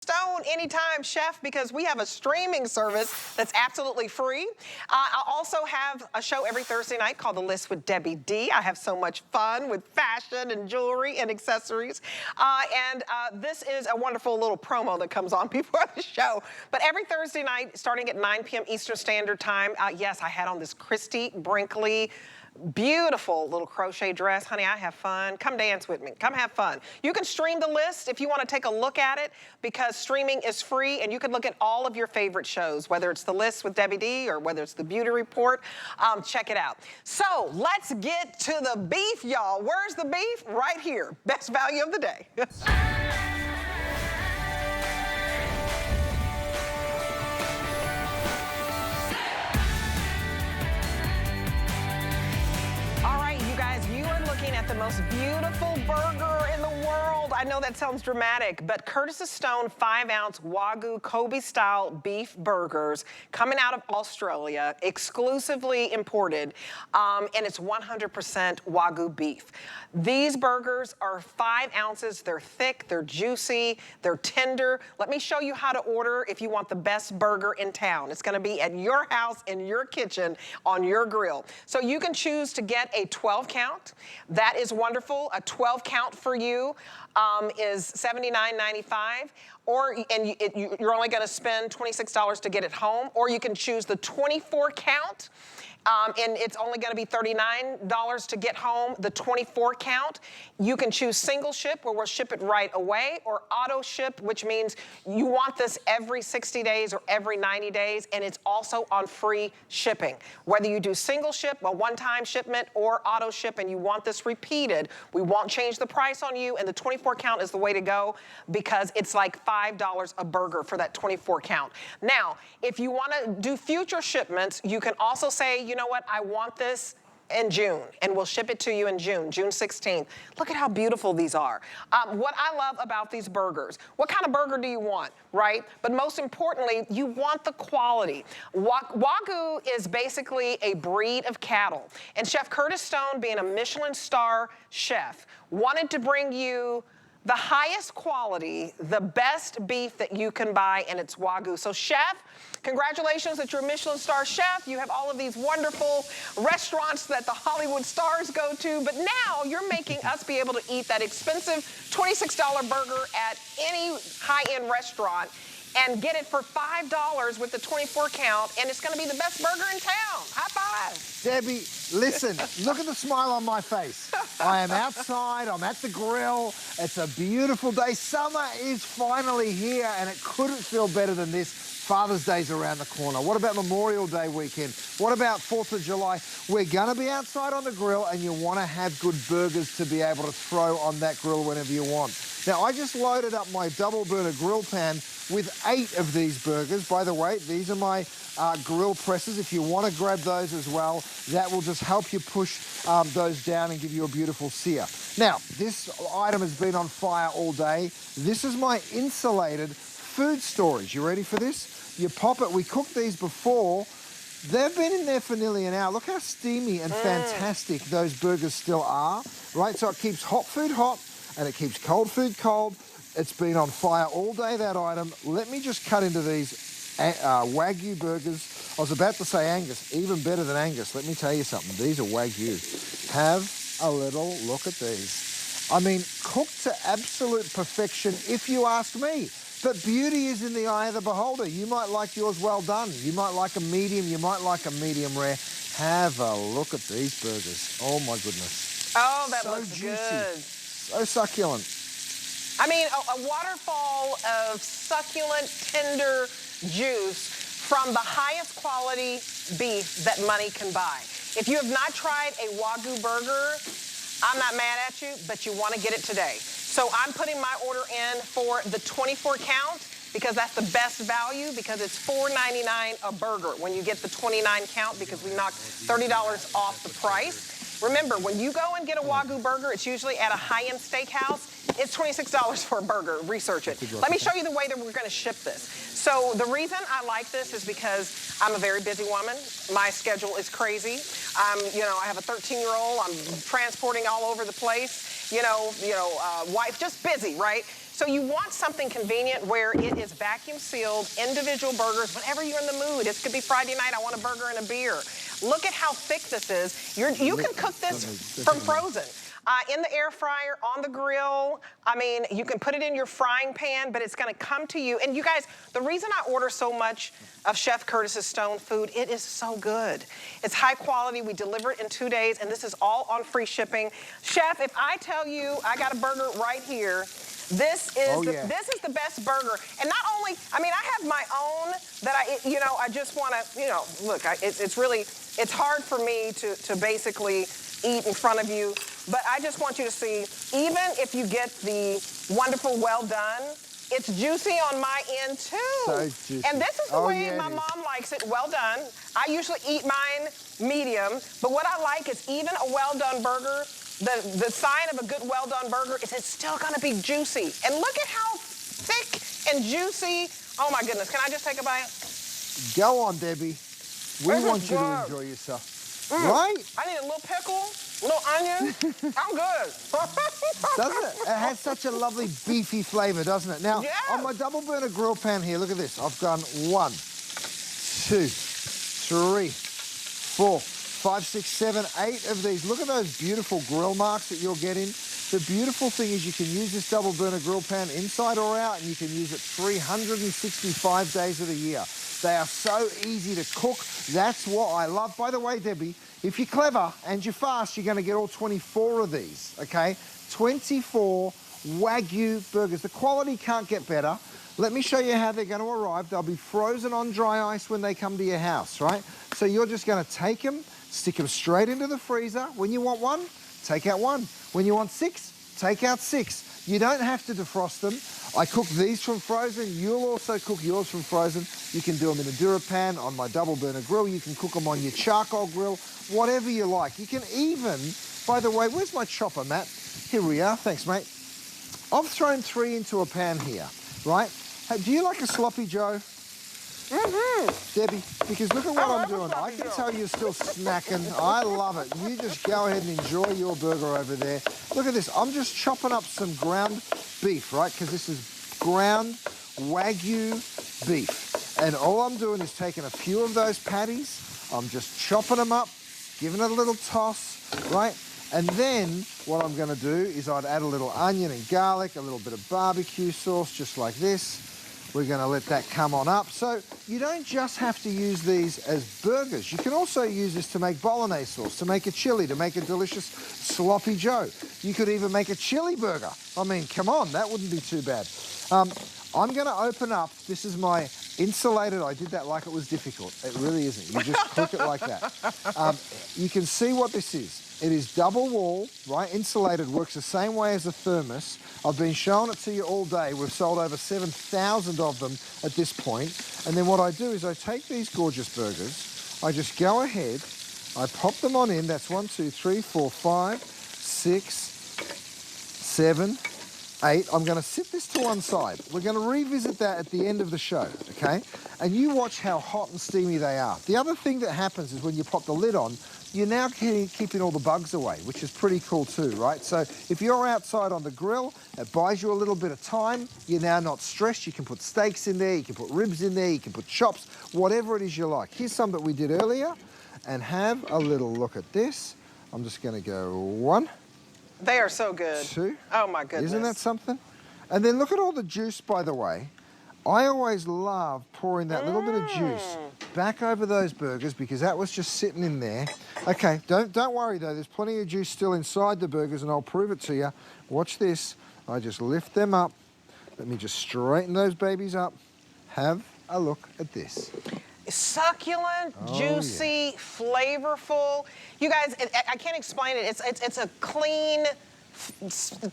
Stone anytime, chef, because we have a streaming service that's absolutely free. I also have a show every Thursday night called The List with Debbie D. I have so much fun with fashion and jewelry and accessories. This is a wonderful little promo that comes on before the show. But every Thursday night, starting at 9 p.m. Eastern Standard Time, yes, I had on this Christy Brinkley beautiful little crochet dress. Honey, I have fun. Come dance with me. Come have fun. You can stream the list if you want to take a look at it, because streaming is free and you can look at all of your favorite shows, whether it's The List with Debbie D or whether it's The Beauty Report. Check it out. So let's get to the beef, y'all. Where's the beef? Right here. Best value of the day. At the most beautiful burger in the world. I know that sounds dramatic, but Curtis Stone 5-ounce Wagyu Kobe-style beef burgers coming out of Australia, exclusively imported, and it's 100% Wagyu beef. These burgers are 5 ounces. They're thick, they're juicy, they're tender. Let me show you how to order if you want the best burger in town. It's gonna be at your house, in your kitchen, on your grill. So you can choose to get a 12 count. That is wonderful. A 12 count for you is $79.95. You're only gonna spend $26 to get it home, or you can choose the 24 count. And it's only gonna be $39 to get home, the 24 count. You can choose single ship, where we'll ship it right away, or auto ship, which means you want this every 60 days or every 90 days, and it's also on free shipping. Whether you do single ship, a one-time shipment, or auto ship, and you want this repeated, we won't change the price on you, and the 24 count is the way to go, because it's like $5 a burger for that 24 count. Now, if you wanna do future shipments, you can also say, you know what, I want this in June, and we'll ship it to you in June 16th. Look at how beautiful these are. What I love about these burgers, what kind of burger do you want, right? But most importantly, you want the quality. Wagyu is basically a breed of cattle, and Chef Curtis Stone, being a Michelin star chef, wanted to bring you the highest quality, the best beef that you can buy, and it's Wagyu. So chef, congratulations that you're a Michelin star chef. You have all of these wonderful restaurants that the Hollywood stars go to, but now you're making us be able to eat that expensive $26 burger at any high-end restaurant and get it for $5 with the 24 count, and it's gonna be the best burger in town. High five. Debbie, listen, look at the smile on my face. I am outside, I'm at the grill, it's a beautiful day. Summer is finally here, and it couldn't feel better than this. Father's Day's around the corner. What about Memorial Day weekend? What about 4th of July? We're gonna be outside on the grill, and you wanna have good burgers to be able to throw on that grill whenever you want. Now, I just loaded up my double burner grill pan with 8 of these burgers. By the way, these are my grill presses. If you want to grab those as well, that will just help you push those down and give you a beautiful sear. Now, this item has been on fire all day. This is my insulated food storage. You ready for this? You pop it. We cooked these before. They've been in there for nearly an hour. Look how steamy and fantastic those burgers still are, right? So it keeps hot food hot, and it keeps cold food cold. It's been on fire all day, that item. Let me just cut into these Wagyu burgers. I was about to say Angus, even better than Angus. Let me tell you something. These are Wagyu. Have a little look at these. I mean, cooked to absolute perfection, if you ask me. But beauty is in the eye of the beholder. You might like yours well done. You might like a medium. You might like a medium rare. Have a look at these burgers. Oh, my goodness. Oh, that so looks juicy. good. So succulent. I mean, a waterfall of succulent, tender juice from the highest quality beef that money can buy. If you have not tried a Wagyu burger, I'm not mad at you, but you want to get it today. So I'm putting my order in for the 24 count, because that's the best value, because it's $4.99 a burger when you get the 29 count, because we knocked $30 off the price. Remember, when you go and get a Wagyu burger, it's usually at a high-end steakhouse. It's $26 for a burger. Research it. Let me show you the way that we're going to ship this. So the reason I like this is because I'm a very busy woman. My schedule is crazy. I have a 13-year-old. I'm transporting all over the place. Wife, just busy, right? So you want something convenient where it is vacuum sealed, individual burgers, whenever you're in the mood. It could be Friday night, I want a burger and a beer. Look at how thick this is. You can cook this from frozen. In the air fryer, on the grill. I mean, you can put it in your frying pan, but it's gonna come to you. And you guys, the reason I order so much of Chef Curtis's Stone food, it is so good. It's high quality, we deliver it in 2 days, and this is all on free shipping. Chef, if I tell you I got a burger right here, this is this is the best burger. And not only, I mean, I have my own that I just wanna, look, it's hard for me to basically eat in front of you, but I just want you to see, even if you get the wonderful well done, it's juicy on my end too. So juicy. And this is the way my mom likes it, well done. I usually eat mine medium, but what I like is even a well done burger, the sign of a good well done burger is it's still gonna be juicy. And look at how thick and juicy. Oh my goodness, can I just take a bite? Go on, Debbie. We want you to enjoy yourself. Right? I need a little pickle, a little onion. I'm good. Doesn't it? It has such a lovely beefy flavor, doesn't it? Now, on my double burner grill pan here, look at this. I've done 1, 2, 3, 4, 5, 6, 7, 8 of these. Look at those beautiful grill marks that you're getting. The beautiful thing is you can use this double burner grill pan inside or out, and you can use it 365 days of the year. They are so easy to cook. That's what I love. By the way, Debbie, if you're clever and you're fast, you're going to get all 24 of these, okay? 24 Wagyu burgers. The quality can't get better. Let me show you how they're going to arrive. They'll be frozen on dry ice when they come to your house, right? So you're just going to take them, stick them straight into the freezer. When you want 1, take out 1. When you want 6, take out 6. You don't have to defrost them. I cook these from frozen. You'll also cook yours from frozen. You can do them in a DuraPan, on my double burner grill. You can cook them on your charcoal grill, whatever you like. You can even, by the way, where's my chopper, Matt? Here we are. Thanks, mate. I've thrown 3 into a pan here, right? Hey, do you like a sloppy Joe? Debbie, because look at what I'm doing. I can tell you're still snacking. I love it. You just go ahead and enjoy your burger over there. Look at this. I'm just chopping up some ground beef, right? Because this is ground Wagyu beef. And all I'm doing is taking a few of those patties. I'm just chopping them up, giving it a little toss, right? And then what I'm going to do is I'd add a little onion and garlic, a little bit of barbecue sauce, just like this. We're going to let that come on up. So you don't just have to use these as burgers. You can also use this to make bolognese sauce, to make a chili, to make a delicious sloppy Joe. You could even make a chili burger. I mean, come on, that wouldn't be too bad. I'm going to open up. This is my insulated. I did that like it was difficult. It really isn't. You just cook it like that. You can see what this is. It is double wall, right? Insulated, works the same way as a thermos. I've been showing it to you all day. We've sold over 7,000 of them at this point. And then what I do is I take these gorgeous burgers, I just go ahead, I pop them on in. That's 1, 2, 3, 4, 5, 6, 7, 8. I'm going to sit this to one side. We're going to revisit that at the end of the show, okay? And you watch how hot and steamy they are. The other thing that happens is when you pop the lid on, you're now keeping all the bugs away, which is pretty cool too, right? So if you're outside on the grill, it buys you a little bit of time. You're now not stressed. You can put steaks in there, you can put ribs in there, you can put chops, whatever it is you like. Here's some that we did earlier, and have a little look at this. I'm just gonna go 1. They are so good. 2. Oh my goodness. Isn't that something? And then look at all the juice, by the way. I always love pouring that little bit of juice back over those burgers because that was just sitting in there. Okay, don't worry though, there's plenty of juice still inside the burgers and I'll prove it to you. Watch this. I just lift them up. Let me just straighten those babies up. Have a look at this. Succulent, juicy, flavorful. You guys, I can't explain it. It's a clean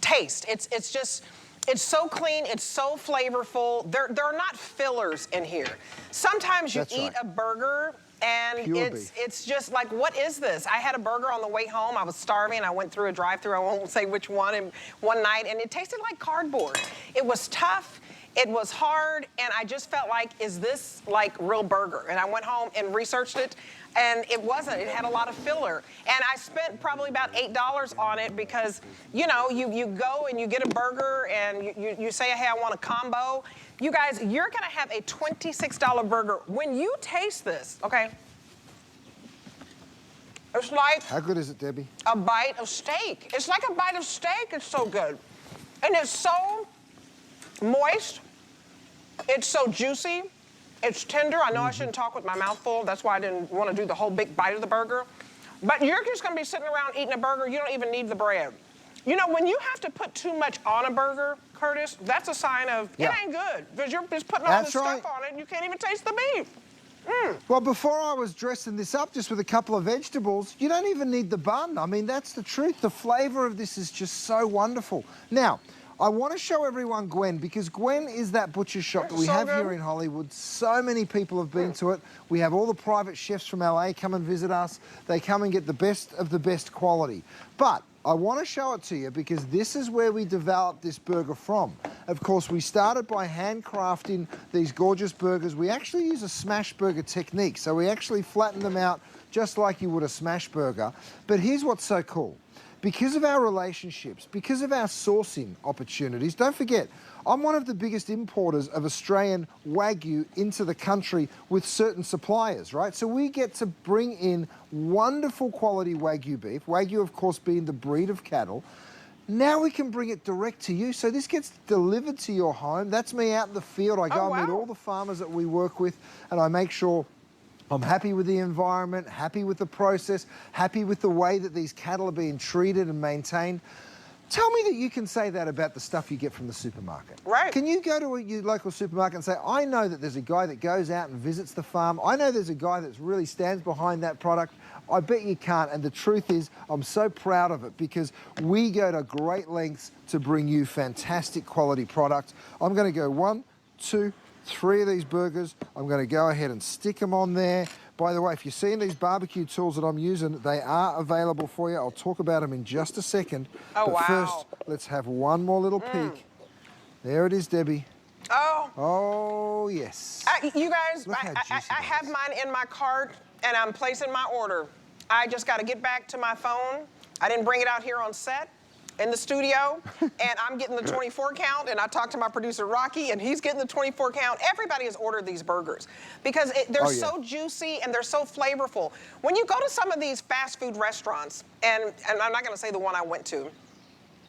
taste. It's just, it's so clean, it's so flavorful. There are not fillers in here. Sometimes you eat a burger and it's just like, what is this? I had a burger on the way home. I was starving. I went through a drive-thru. I won't say which one, and one night, and it tasted like cardboard. It was tough. It was hard, and I just felt like, is this like real burger? And I went home and researched it, and it wasn't. It had a lot of filler. And I spent probably about $8 on it because, you know, you go and you get a burger and you say, hey, I want a combo. You guys, you're gonna have a $26 burger. When you taste this, okay, it's like— How good is it, Debbie? A bite of steak. It's like a bite of steak. It's so good. And it's so moist. It's so juicy. It's tender. I know I shouldn't talk with my mouth full. That's why I didn't want to do the whole big bite of the burger. But you're just going to be sitting around eating a burger. You don't even need the bread. You know, when you have to put too much on a burger, Curtis, that's a sign of it ain't good. Because you're just putting all this stuff on it and you can't even taste the beef. Well, before I was dressing this up just with a couple of vegetables, you don't even need the bun. I mean, that's the truth. The flavour of this is just so wonderful. Now, I want to show everyone Gwen, because Gwen is that butcher shop that we have here in Hollywood. So many people have been to it. We have all the private chefs from LA come and visit us. They come and get the best of the best quality. But I want to show it to you because this is where we developed this burger from. Of course, we started by handcrafting these gorgeous burgers. We actually use a smash burger technique. So we actually flatten them out just like you would a smash burger. But here's what's so cool. Because of our relationships, because of our sourcing opportunities, don't forget, I'm one of the biggest importers of Australian Wagyu into the country with certain suppliers, right? So we get to bring in wonderful quality Wagyu beef, Wagyu, of course, being the breed of cattle. Now we can bring it direct to you. So this gets delivered to your home. That's me out in the field. I go and meet all the farmers that we work with, and I make sure I'm happy with the environment, happy with the process, happy with the way that these cattle are being treated and maintained. Tell me that you can say that about the stuff you get from the supermarket. Right. Can you go to your local supermarket and say, I know that there's a guy that goes out and visits the farm. I know there's a guy that really stands behind that product. I bet you can't. And the truth is, I'm so proud of it because we go to great lengths to bring you fantastic quality products. I'm going to go 1, 2, 3 of these burgers. I'm going to go ahead and stick them on there. By the way, if you're seeing these barbecue tools that I'm using, they are available for you. I'll talk about them in just a second. Oh, but first, let's have one more little peek. There it is, Debbie. Oh. Oh, yes. You guys, I have mine in my cart, and I'm placing my order. I just got to get back to my phone. I didn't bring it out here on set in the studio, and I'm getting the 24 count, and I talked to my producer, Rocky, and he's getting the 24 count. Everybody has ordered these burgers because they're so juicy and they're so flavorful. When you go to some of these fast food restaurants, and I'm not gonna say the one I went to,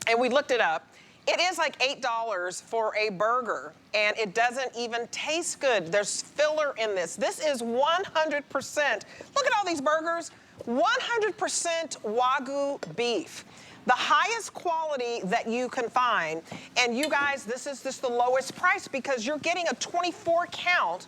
and we looked it up, it is like $8 for a burger, and it doesn't even taste good. There's filler in this. This is 100%, look at all these burgers, 100% Wagyu beef. The highest quality that you can find. And you guys, this is just the lowest price because you're getting a 24 count.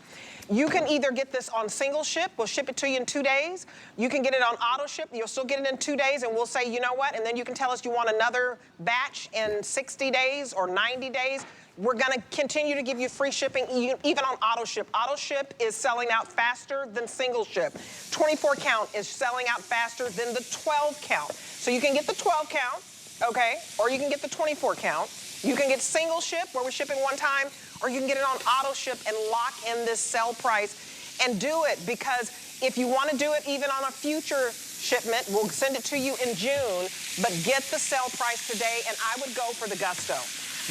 You can either get this on single ship, we'll ship it to you in 2 days. You can get it on auto ship, you'll still get it in 2 days, and we'll say, you know what, and then you can tell us you want another batch in 60 days or 90 days. We're gonna continue to give you free shipping, even on auto ship. Auto ship is selling out faster than single ship. 24 count is selling out faster than the 12 count. So you can get the 12 count, okay, or you can get the 24 count. You can get single ship, where we're shipping one time, or you can get it on auto ship and lock in this sell price and do it, because if you wanna do it even on a future shipment, we'll send it to you in June, but get the sell price today, and I would go for the Gusto.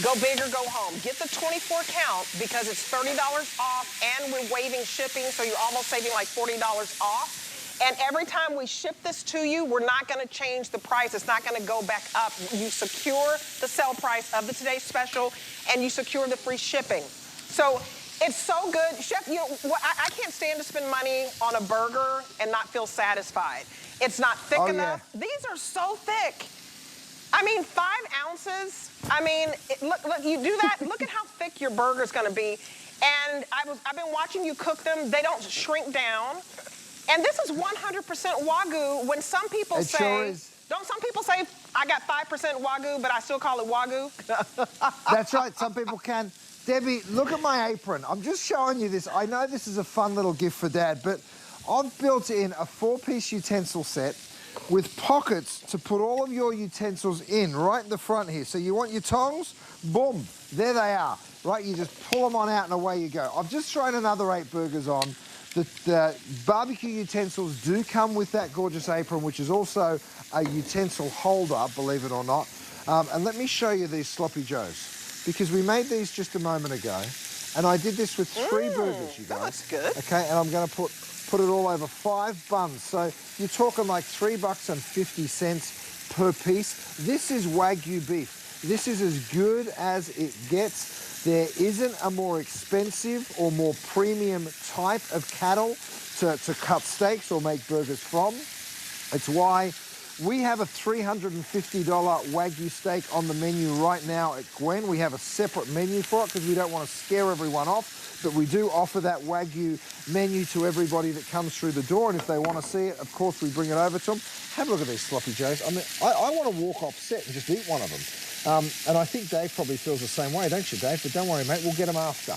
Go big or go home. Get the 24 count because it's $30 off and we're waiving shipping, so you're almost saving like $40 off. And every time we ship this to you, we're not gonna change the price. It's not gonna go back up. You secure the sell price of the today's special and you secure the free shipping. So it's so good. Chef, you know, I can't stand to spend money on a burger and not feel satisfied. It's not thick enough. Yeah. These are so thick. I mean, 5 ounces. I mean, look, you do that, look at how thick your burger's gonna be. And I've been watching you cook them. They don't shrink down. And this is 100% Wagyu. When some people don't some people say, I got 5% Wagyu, but I still call it Wagyu? That's right, some people can. Debbie, look at my apron. I'm just showing you this. I know this is a fun little gift for Dad, but I've built in a 4-piece utensil set with pockets to put all of your utensils in right in the front here. So you want your tongs? Boom, there they are. right? You just pull them on out and away you go. I've just thrown another 8 burgers on. The barbecue utensils do come with that gorgeous apron, which is also a utensil holder, believe it or not. And let me show you these sloppy joes, because we made these just a moment ago, and I did this with 3 burgers, you guys. That looks good. Okay, and I'm going to put it all over 5 buns. So you're talking like $3.50 per piece. This is Wagyu beef. This is as good as it gets. There isn't a more expensive or more premium type of cattle to cut steaks or make burgers from. It's why we have a $350 Wagyu steak on the menu right now at Gwen. We have a separate menu for it because we don't want to scare everyone off, but we do offer that Wagyu menu to everybody that comes through the door, and if they want to see it, of course, we bring it over to them. Have a look at these sloppy joes. I mean, I want to walk off set and just eat one of them. And I think Dave probably feels the same way, don't you, Dave? But don't worry, mate, we'll get them after.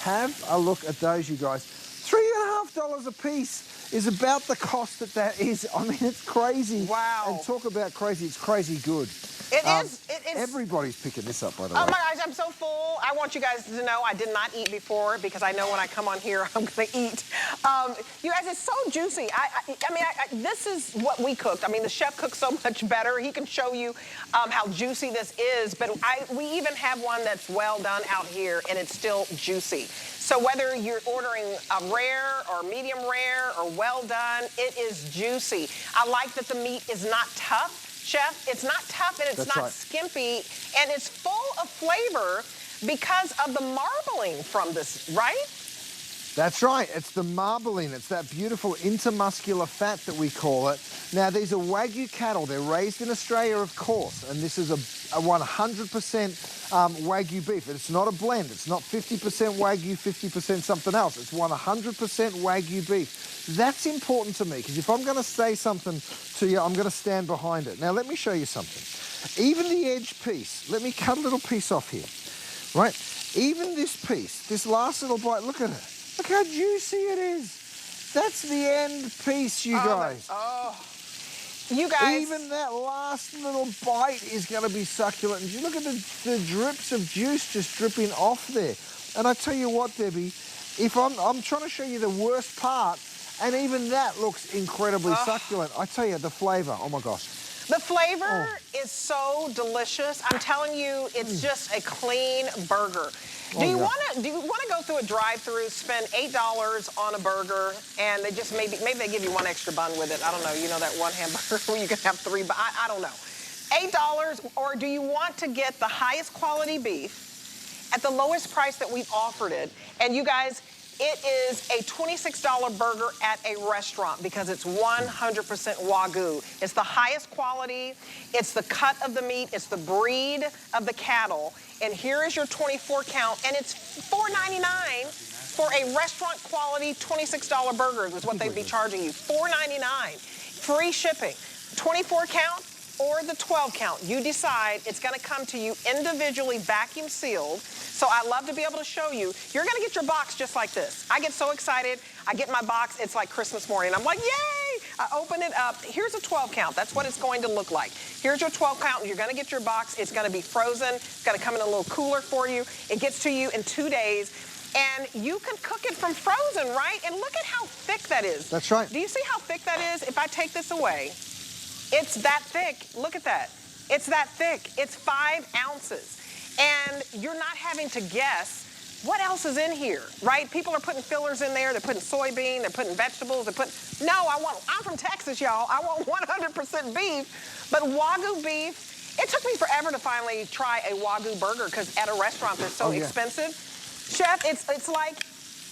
Have a look at those, you guys. $3.50 a piece is about the cost that is. I mean, it's crazy. Wow. And talk about crazy, it's crazy good. It is. Everybody's picking this up, by the way. Oh my gosh, I'm so full. I want you guys to know I did not eat before because I know when I come on here, I'm gonna eat. You guys, it's so juicy. I mean, this is what we cooked. I mean, the chef cooks so much better. He can show you how juicy this is, but we even have one that's well done out here and it's still juicy. So whether you're ordering a rare or medium rare or well done, it is juicy. I like that the meat is not tough. Chef, it's not tough and it's not skimpy, and it's full of flavor because of the marbling from this, right? That's right, it's the marbling. It's that beautiful intermuscular fat that we call it. Now, these are Wagyu cattle. They're raised in Australia, of course, and this is a 100% Wagyu beef. It's not a blend. It's not 50% Wagyu, 50% something else. It's 100% Wagyu beef. That's important to me, because if I'm going to say something to you, I'm going to stand behind it. Now, let me show you something. Even the edge piece, let me cut a little piece off here, right? Even this piece, this last little bite, look at it. Look how juicy it is. That's the end piece, you guys. You guys. Even that last little bite is going to be succulent. And you look at the drips of juice just dripping off there. And I tell you what, Debbie, if I'm trying to show you the worst part, and even that looks incredibly succulent. I tell you, the flavor, oh my gosh. The flavor is so delicious. I'm telling you, it's just a clean burger. Do you want to go through a drive-through, spend $8 on a burger, and they just maybe they give you one extra bun with it? I don't know. You know that one hamburger where you can have 3, but I don't know. $8, or do you want to get the highest quality beef at the lowest price that we've offered it? And you guys, it is a $26 burger at a restaurant because it's 100% Wagyu. It's the highest quality, it's the cut of the meat, it's the breed of the cattle. And here is your 24 count, and it's $4.99 for a restaurant quality $26 burger is what they'd be charging you. $4.99, free shipping, 24 count or the 12 count. You decide. It's gonna come to you individually vacuum sealed. So I love to be able to show you. You're gonna get your box just like this. I get so excited. I get my box, it's like Christmas morning. I'm like, yay! I open it up. Here's a 12 count. That's what it's going to look like. Here's your 12 count. You're gonna get your box. It's gonna be frozen. It's gonna come in a little cooler for you. It gets to you in 2 days. And you can cook it from frozen, right? And look at how thick that is. That's right. Do you see how thick that is? If I take this away, it's that thick. Look at that. It's that thick. It's 5 ounces. And you're not having to guess what else is in here, right? People are putting fillers in there. They're putting soybean. They're putting vegetables. I'm from Texas, y'all. I want 100% beef. But Wagyu beef, it took me forever to finally try a Wagyu burger because at a restaurant they're so expensive. Chef, it's like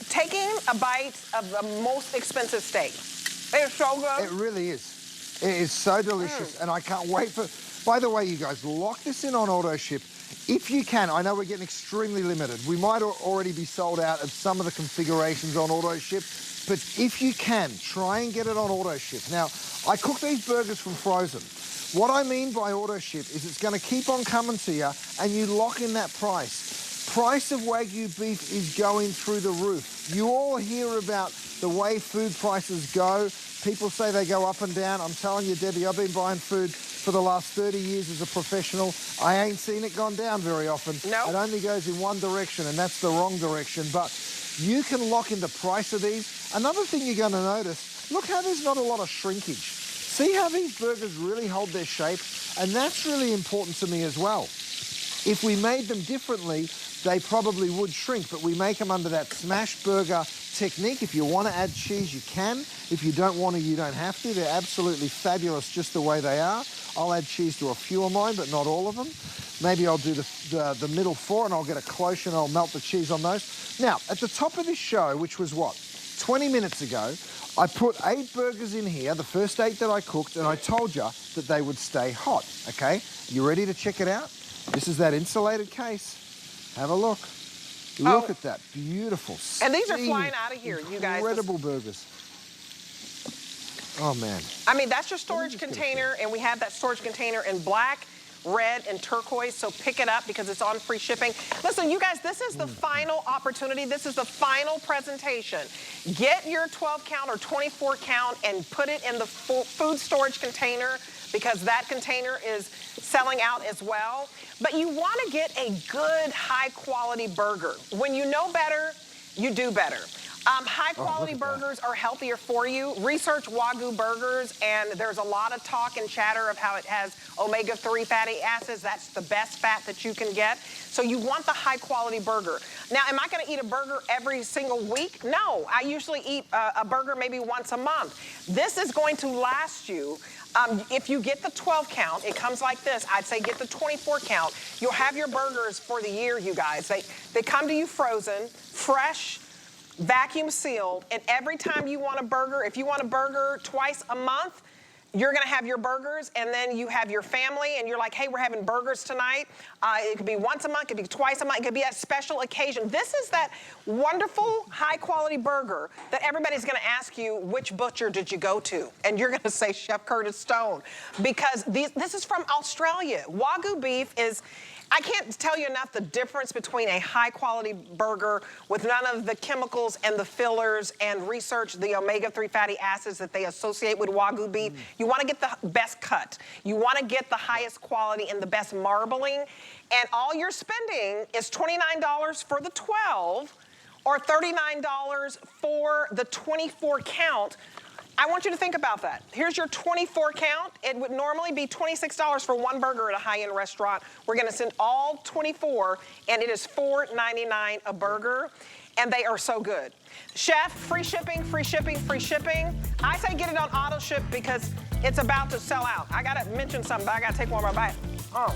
taking a bite of the most expensive steak. It's so good. It really is. It is so delicious, and I can't wait for... By the way, you guys, lock this in on auto ship. If you can, I know we're getting extremely limited. We might already be sold out of some of the configurations on auto ship, but if you can, try and get it on auto ship. Now, I cook these burgers from frozen. What I mean by auto ship is it's going to keep on coming to you, and you lock in that price. Price of Wagyu beef is going through the roof. You all hear about the way food prices go. People say they go up and down. I'm telling you, Debbie, I've been buying food for the last 30 years as a professional, I ain't seen it gone down very often. Nope. It only goes in one direction, and that's the wrong direction. But you can lock in the price of these. Another thing you're going to notice, look how there's not a lot of shrinkage. See how these burgers really hold their shape? And that's really important to me as well. If we made them differently, they probably would shrink, but we make them under that smash burger technique. If you want to add cheese, you can. If you don't want to, you don't have to. They're absolutely fabulous just the way they are. I'll add cheese to a few of mine, but not all of them. Maybe I'll do the middle 4 and I'll get a cloche and I'll melt the cheese on those. Now, at the top of this show, which was what, 20 minutes ago, I put 8 burgers in here, the first 8 that I cooked, and I told you that they would stay hot, okay? You ready to check it out? This is that insulated case. Have a look. Look at that. Beautiful. And these are flying out of here, you guys. Incredible burgers. Oh, man. I mean, that's your storage container, and we have that storage container in black, red, and turquoise, so pick it up because it's on free shipping. Listen, you guys, this is the final opportunity. This is the final presentation. Get your 12 count or 24 count and put it in the food storage container because that container is selling out as well. But you want to get a good, high-quality burger. When you know better, you do better. High-quality burgers are healthier for you. Research Wagyu burgers, and there's a lot of talk and chatter of how it has omega-3 fatty acids. That's the best fat that you can get. So you want the high-quality burger. Now, am I going to eat a burger every single week? No. I usually eat a burger maybe once a month. This is going to last you. If you get the 12 count, it comes like this. I'd say get the 24 count. You'll have your burgers for the year, you guys. They come to you frozen, fresh, vacuum sealed, and every time you want a burger, if you want a burger twice a month, you're gonna have your burgers, and then you have your family, and you're like, hey, we're having burgers tonight. It could be once a month, it could be twice a month, it could be a special occasion. This is that wonderful, high-quality burger that everybody's gonna ask you, which butcher did you go to? And you're gonna say Chef Curtis Stone, because this is from Australia. Wagyu beef is, I can't tell you enough the difference between a high-quality burger with none of the chemicals and the fillers and research the omega-3 fatty acids that they associate with Wagyu beef. You want to get the best cut. You want to get the highest quality and the best marbling. And all you're spending is $29 for the 12 or $39 for the 24 count. I want you to think about that. Here's your 24 count. It would normally be $26 for one burger at a high-end restaurant. We're gonna send all 24, and it is $4.99 a burger, and they are so good. Chef, free shipping, free shipping, free shipping. I say get it on auto ship because it's about to sell out. I gotta mention something, but I gotta take one more bite. Oh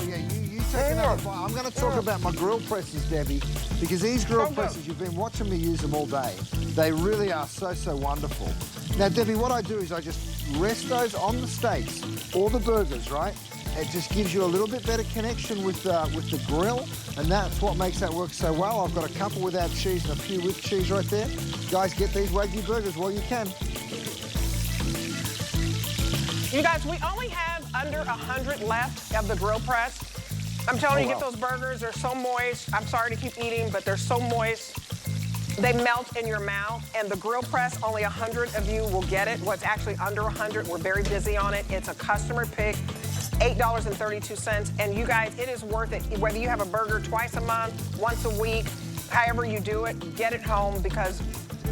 yeah, you take another bite. I'm gonna talk about my grill presses, Debbie, because these grill presses, you've been watching me use them all day. They really are so wonderful. Now, Debbie, what I do is I just rest those on the steaks, or the burgers, right? It just gives you a little bit better connection with the grill, and that's what makes that work so well. I've got a couple without cheese and a few with cheese right there. Guys, get these Wagyu burgers while you can. You guys, we only have under 100 left of the grill press. I'm telling you, get those burgers. They're so moist. I'm sorry to keep eating, but they're so moist. They melt in your mouth, and the grill press, only 100 of you will get it. What's actually under 100, we're very busy on it. It's a customer pick, $8.32. And you guys, it is worth it. Whether you have a burger twice a month, once a week, however you do it, get it home because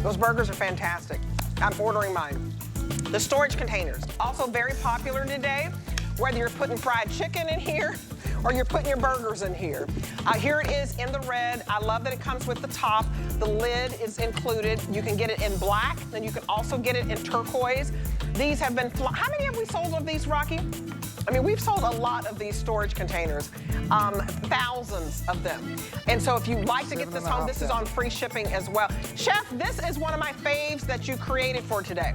those burgers are fantastic. I'm ordering mine. The storage containers, also very popular today, whether you're putting fried chicken in here or you're putting your burgers in here. Here it is in the red. I love that it comes with the top. The lid is included. You can get it in black, and you can also get it in turquoise. These have been, how many have we sold of these, Rocky? I mean, we've sold a lot of these storage containers, thousands of them. And so if you'd like to get this home, this is on free shipping as well. Chef, this is one of my faves that you created for today.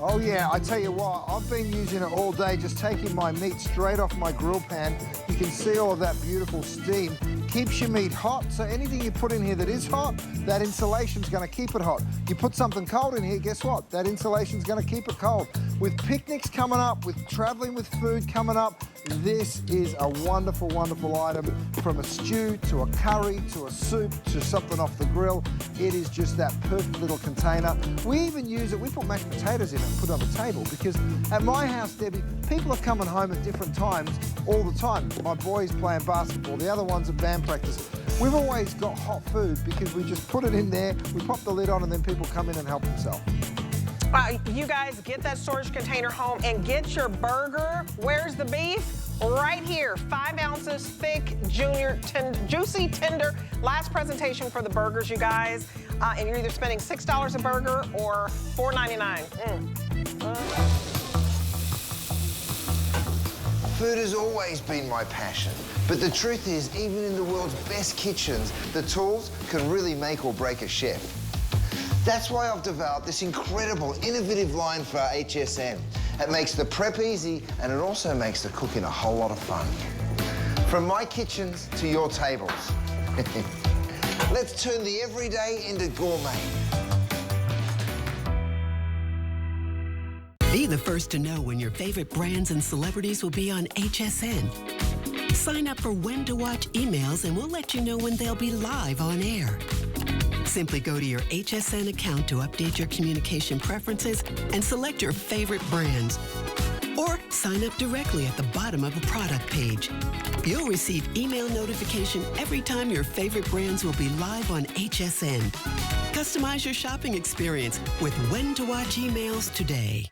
Oh yeah, I tell you what, I've been using it all day, just taking my meat straight off my grill pan. You can see all of that beautiful steam. Keeps your meat hot, so anything you put in here that is hot, that insulation's gonna keep it hot. You put something cold in here, guess what? That insulation's gonna keep it cold. With picnics coming up, with traveling with food coming up, this is a wonderful, wonderful item. From a stew, to a curry, to a soup, to something off the grill. It is just that perfect little container. We even use it, we put mashed potatoes in it and put it on the table because at my house, Debbie, people are coming home at different times all the time. My boy's playing basketball, the other one's at band practice. We've always got hot food because we just put it in there, we pop the lid on, and then people come in and help themselves. You guys get that storage container home and get your burger. Where's the beef? Right here, 5 ounces, thick, juicy, tender. Last presentation for the burgers, you guys. And you're either spending $6 a burger or $4.99. Food has always been my passion. But the truth is, even in the world's best kitchens, the tools can really make or break a chef. That's why I've developed this incredible, innovative line for HSN. It makes the prep easy, and it also makes the cooking a whole lot of fun. From my kitchens to your tables. Let's turn the everyday into gourmet. Be the first to know when your favorite brands and celebrities will be on HSN. Sign up for When to Watch emails, and we'll let you know when they'll be live on air. Simply go to your HSN account to update your communication preferences and select your favorite brands. Or sign up directly at the bottom of a product page. You'll receive email notification every time your favorite brands will be live on HSN. Customize your shopping experience with When to Watch emails today.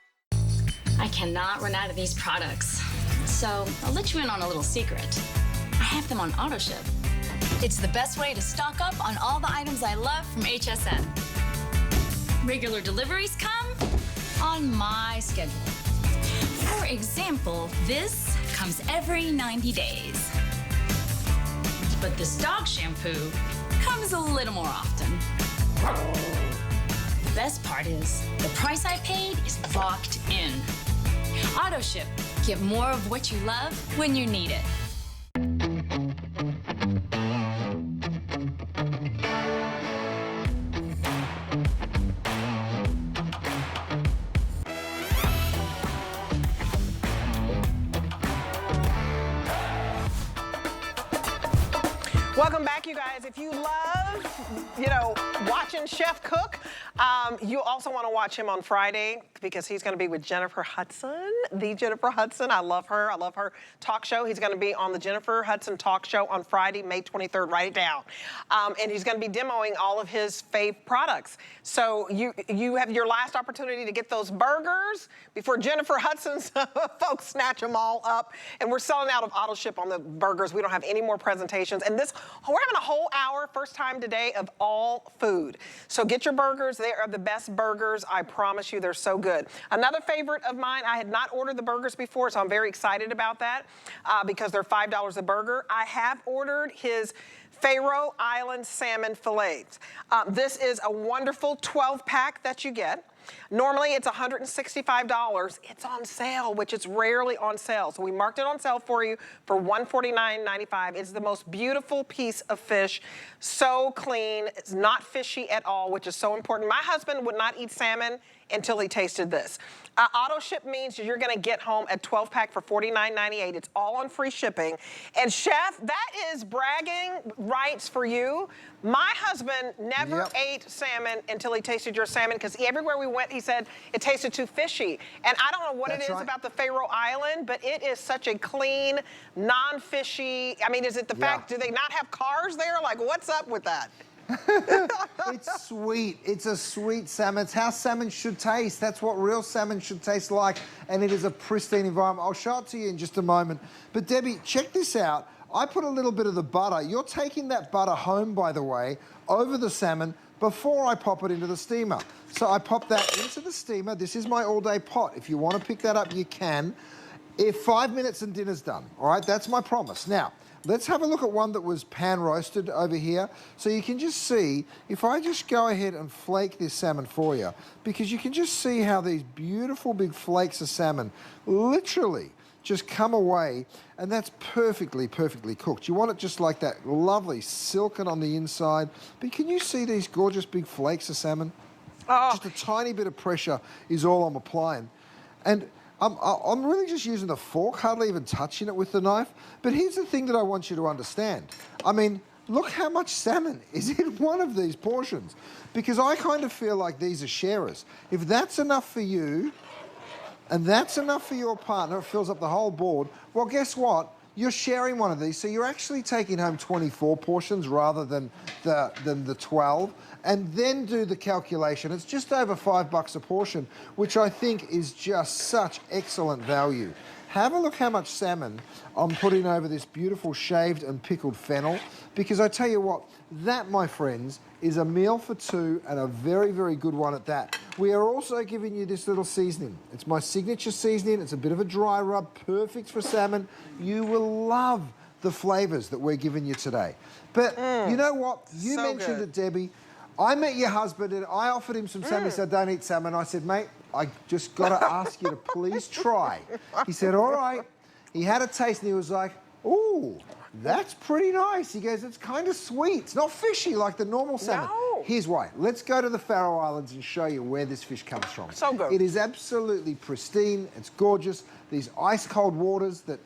I cannot run out of these products. So I'll let you in on a little secret. I have them on AutoShip. It's the best way to stock up on all the items I love from HSN. Regular deliveries come on my schedule. For example, this comes every 90 days. But this dog shampoo comes a little more often. The best part is, the price I paid is locked in. AutoShip. Get more of what you love when you need it. Welcome back, you guys. If you love, watching Chef cook, you also want to watch him on Friday because he's going to be with Jennifer Hudson, the Jennifer Hudson. I love her. I love her talk show. He's going to be on the Jennifer Hudson talk show on Friday, May 23rd. Write it down. And he's going to be demoing all of his fave products. So you have your last opportunity to get those burgers before Jennifer Hudson's folks snatch them all up. And we're selling out of AutoShip on the burgers. We don't have any more presentations. And we're having a whole hour, first time today, of all food. So get your burgers. They are the best burgers. I promise you, they're so good. Another favorite of mine, I had not ordered the burgers before, so I'm very excited about that because they're $5 a burger. I have ordered his Faroe Island salmon fillets. This is a wonderful 12-pack that you get. Normally it's $165. It's on sale, which is rarely on sale. So we marked it on sale for you for $149.95. It's the most beautiful piece of fish. So clean. It's not fishy at all, which is so important. My husband would not eat salmon until he tasted this. Auto ship means you're gonna get home a 12-pack for $49.98. It's all on free shipping. And Chef, that is bragging rights for you. My husband never ate salmon until he tasted your salmon because everywhere we went, he said it tasted too fishy. And I don't know what it is about the Faroe Island, but it is such a clean, non-fishy. I mean, is it the fact, do they not have cars there? Like, what's up with that? It's sweet. It's a sweet salmon. It's how salmon should taste. That's what real salmon should taste like. And it is a pristine environment. I'll show it to you in just a moment. But Debbie, check this out. I put a little bit of the butter. You're taking that butter home, by the way, over the salmon before I pop it into the steamer. So I pop that into the steamer. This is my all-day pot. If you want to pick that up, you can. If 5 minutes and dinner's done, all right? That's my promise. Now, let's have a look at one that was pan roasted over here. So you can just see, if I just go ahead and flake this salmon for you, because you can just see how these beautiful big flakes of salmon literally just come away, and that's perfectly, perfectly cooked. You want it just like that, lovely silken on the inside. But can you see these gorgeous big flakes of salmon? Oh. Just a tiny bit of pressure is all I'm applying. And I'm really just using the fork, hardly even touching it with the knife. But here's the thing that I want you to understand. I mean, look how much salmon is in one of these portions. Because I kind of feel like these are sharers. If that's enough for you, and that's enough for your partner, it fills up the whole board, well, guess what? You're sharing one of these, so you're actually taking home 24 portions rather than the 12, and then do the calculation. It's just over $5 a portion, which I think is just such excellent value. Have a look how much salmon I'm putting over this beautiful shaved and pickled fennel, because I tell you what, that, my friends, is a meal for two, and a very, very good one at that. We are also giving you this little seasoning. It's my signature seasoning. It's a bit of a dry rub, perfect for salmon. You will love the flavors that we're giving you today. But you know what? You so mentioned good. it, Debbie. I met your husband and I offered him some salmon. He said, I don't eat salmon. I said, mate, I just got to ask you to please try. He said, all right. He had a taste and he was like, ooh, that's pretty nice. He goes, it's kind of sweet. It's not fishy like the normal salmon. No. Here's why. Let's go to the Faroe Islands and show you where this fish comes from. So good. It is absolutely pristine. It's gorgeous. These ice cold waters that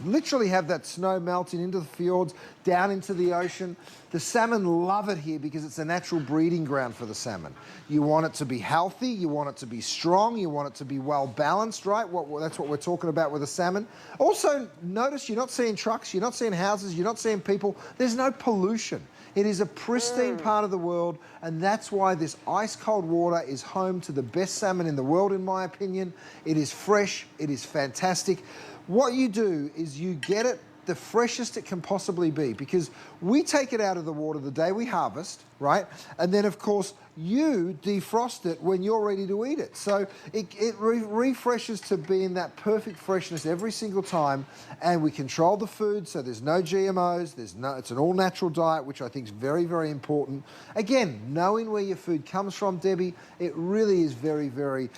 literally have that snow melting into the fjords, down into the ocean. The salmon love it here because it's a natural breeding ground for the salmon. You want it to be healthy, you want it to be strong, you want it to be well balanced, right? That's what we're talking about with the salmon. Also, notice you're not seeing trucks, you're not seeing houses, you're not seeing people. There's no pollution. It is a pristine part of the world, and that's why this ice-cold water is home to the best salmon in the world, in my opinion. It is fresh, it is fantastic. What you do is you get it the freshest it can possibly be, because we take it out of the water the day we harvest, right? And then, of course, you defrost it when you're ready to eat it. So it refreshes to be in that perfect freshness every single time, and we control the food so there's no GMOs, it's an all-natural diet, which I think is very, very important. Again, knowing where your food comes from, Debbie, it really is very, very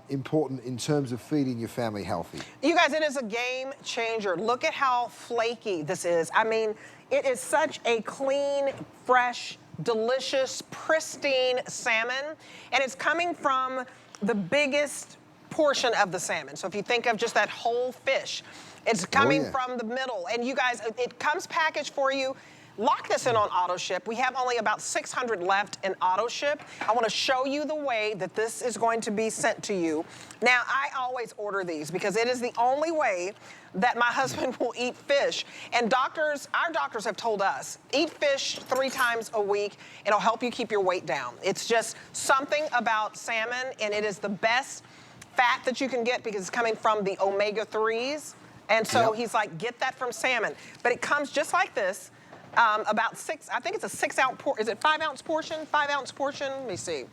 important in terms of feeding your family healthy. You guys, it is a game changer. Look at how flaky this is. I mean, it is such a clean, fresh, delicious, pristine salmon, and it's coming from the biggest portion of the salmon. So if you think of just that whole fish, it's coming from the middle. And you guys, it comes packaged for you. Lock this in on auto ship. We have only about 600 left in auto ship. I want to show you the way that this is going to be sent to you. Now, I always order these because it is the only way that my husband will eat fish. And our doctors have told us, eat fish 3 times a week. It'll help you keep your weight down. It's just something about salmon, and it is the best fat that you can get because it's coming from the omega-3s. And so he's like, get that from salmon. But it comes just like this. About 6, I think it's a 6 ounce, is it 5 ounce portion? 5 ounce portion, let me see.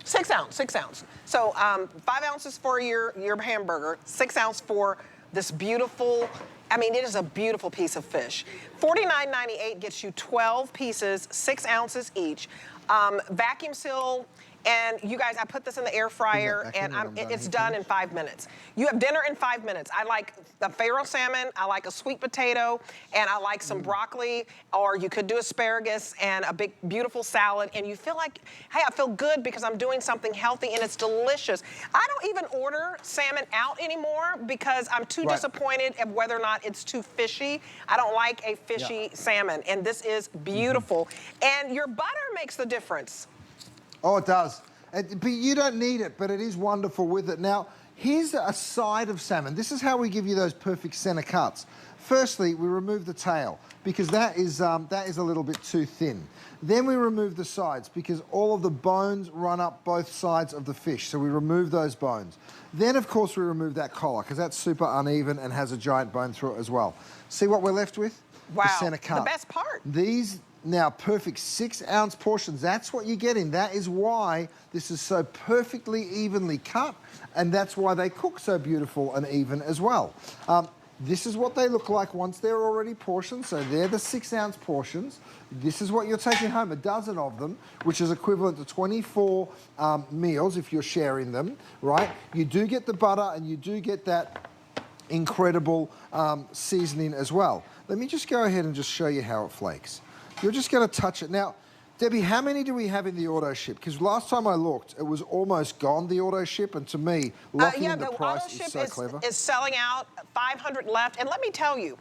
6 ounce. So 5 ounces for your hamburger, 6 ounce for this beautiful, I mean, it is a beautiful piece of fish. $49.98 gets you 12 pieces, 6 ounces each. Vacuum seal. And you guys, I put this in the air fryer, and it's done in 5 minutes. You have dinner in 5 minutes. I like the Faroe salmon, I like a sweet potato, and I like some broccoli, or you could do asparagus and a big, beautiful salad, and you feel like, hey, I feel good because I'm doing something healthy, and it's delicious. I don't even order salmon out anymore because I'm too disappointed of whether or not it's too fishy. I don't like a fishy salmon, and this is beautiful. And your butter makes the difference. Oh, it does. But you don't need it, but it is wonderful with it. Now, here's a side of salmon. This is how we give you those perfect center cuts. Firstly, we remove the tail because that is a little bit too thin. Then we remove the sides because all of the bones run up both sides of the fish, so we remove those bones. Then, of course, we remove that collar because that's super uneven and has a giant bone through it as well. See what we're left with? Wow, the center cut. The best part. These now perfect 6 ounce portions. That's what you're getting. That is why this is so perfectly evenly cut, and that's why they cook so beautiful and even as well. This is what they look like once they're already portioned. So they're the 6 ounce portions. This is what you're taking home, a dozen of them, which is equivalent to 24 meals if you're sharing them, right? You do get the butter and you do get that incredible seasoning as well. Let me just go ahead and just show you how it flakes. You're just going to touch it. Now, Debbie, how many do we have in the auto ship? Because last time I looked, it was almost gone, the auto ship, and to me, locking in the price is so clever. Is selling out, 500 left, and let me tell you,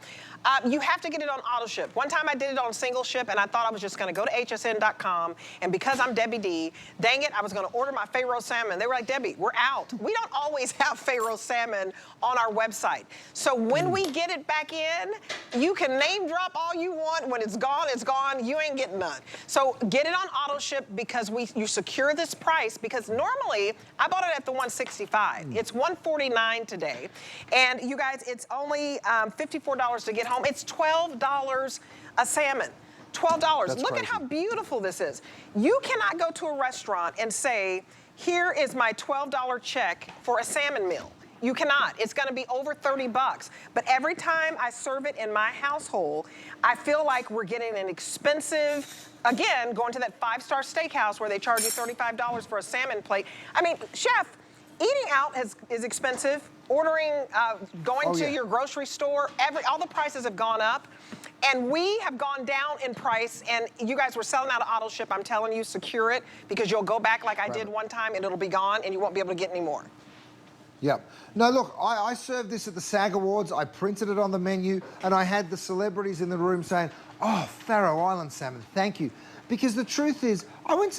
you have to get it on auto ship. One time I did it on single ship, and I thought I was just gonna go to hsn.com, and because I'm Debbie D, dang it, I was gonna order my Pharaoh salmon. They were like, Debbie, we're out. We don't always have Pharaoh salmon on our website. So when we get it back in, you can name drop all you want. When it's gone, you ain't getting none. So get it on auto ship because you secure this price, because normally I bought it at the 165. It's 149 today. And you guys, it's only $54 to get home. It's $12 a salmon. $12. That's Look crazy. at how beautiful this is. You cannot go to a restaurant and say, here is my $12 check for a salmon meal. You cannot. It's gonna be over 30 bucks. But every time I serve it in my household, I feel like we're getting an expensive, again, going to that 5-star steakhouse where they charge you $35 for a salmon plate. I mean, chef, eating out is expensive. Ordering, going to your grocery store, all the prices have gone up. And we have gone down in price, and you guys were selling out of auto ship. I'm telling you, secure it, because you'll go back like I did one time and it'll be gone and you won't be able to get any more. Yep. No, look, I served this at the SAG Awards. I printed it on the menu, and I had the celebrities in the room saying, "Oh, Faroe Island salmon, thank you." Because the truth is, I went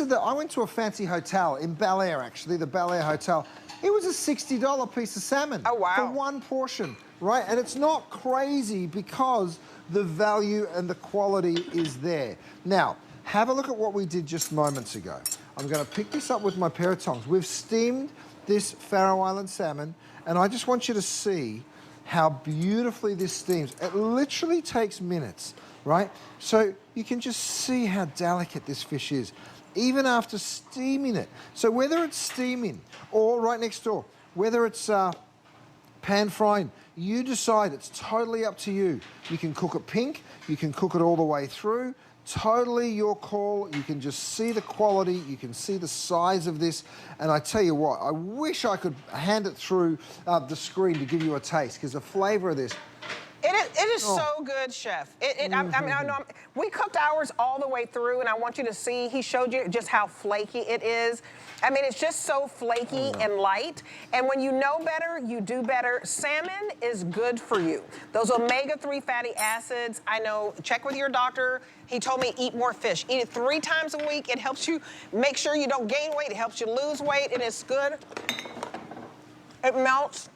to a fancy hotel in Bel Air, actually, the Bel Air Hotel. It was a $60 piece of salmon. Oh, wow. For one portion, right? And it's not crazy because the value and the quality is there. Now, have a look at what we did just moments ago. I'm going to pick this up with my pair of tongs. We've steamed this Faroe Island salmon, and I just want you to see how beautifully this steams. It literally takes minutes, right? So you can just see how delicate this fish is, even after steaming it. So whether it's steaming or right next door, whether it's pan frying, you decide. It's totally up to you. You can cook it pink, you can cook it all the way through. Totally your call. You can just see the quality, you can see the size of this, and I tell you what, I wish I could hand it through the screen to give you a taste, because the flavor of this, It is so good, chef. I mean, I know we cooked ours all the way through, and I want you to see, he showed you just how flaky it is. I mean, it's just so flaky and light. And when you know better, you do better. Salmon is good for you. Those omega-3 fatty acids, I know, check with your doctor. He told me eat more fish. Eat it 3 times a week. It helps you make sure you don't gain weight. It helps you lose weight. It is good. It melts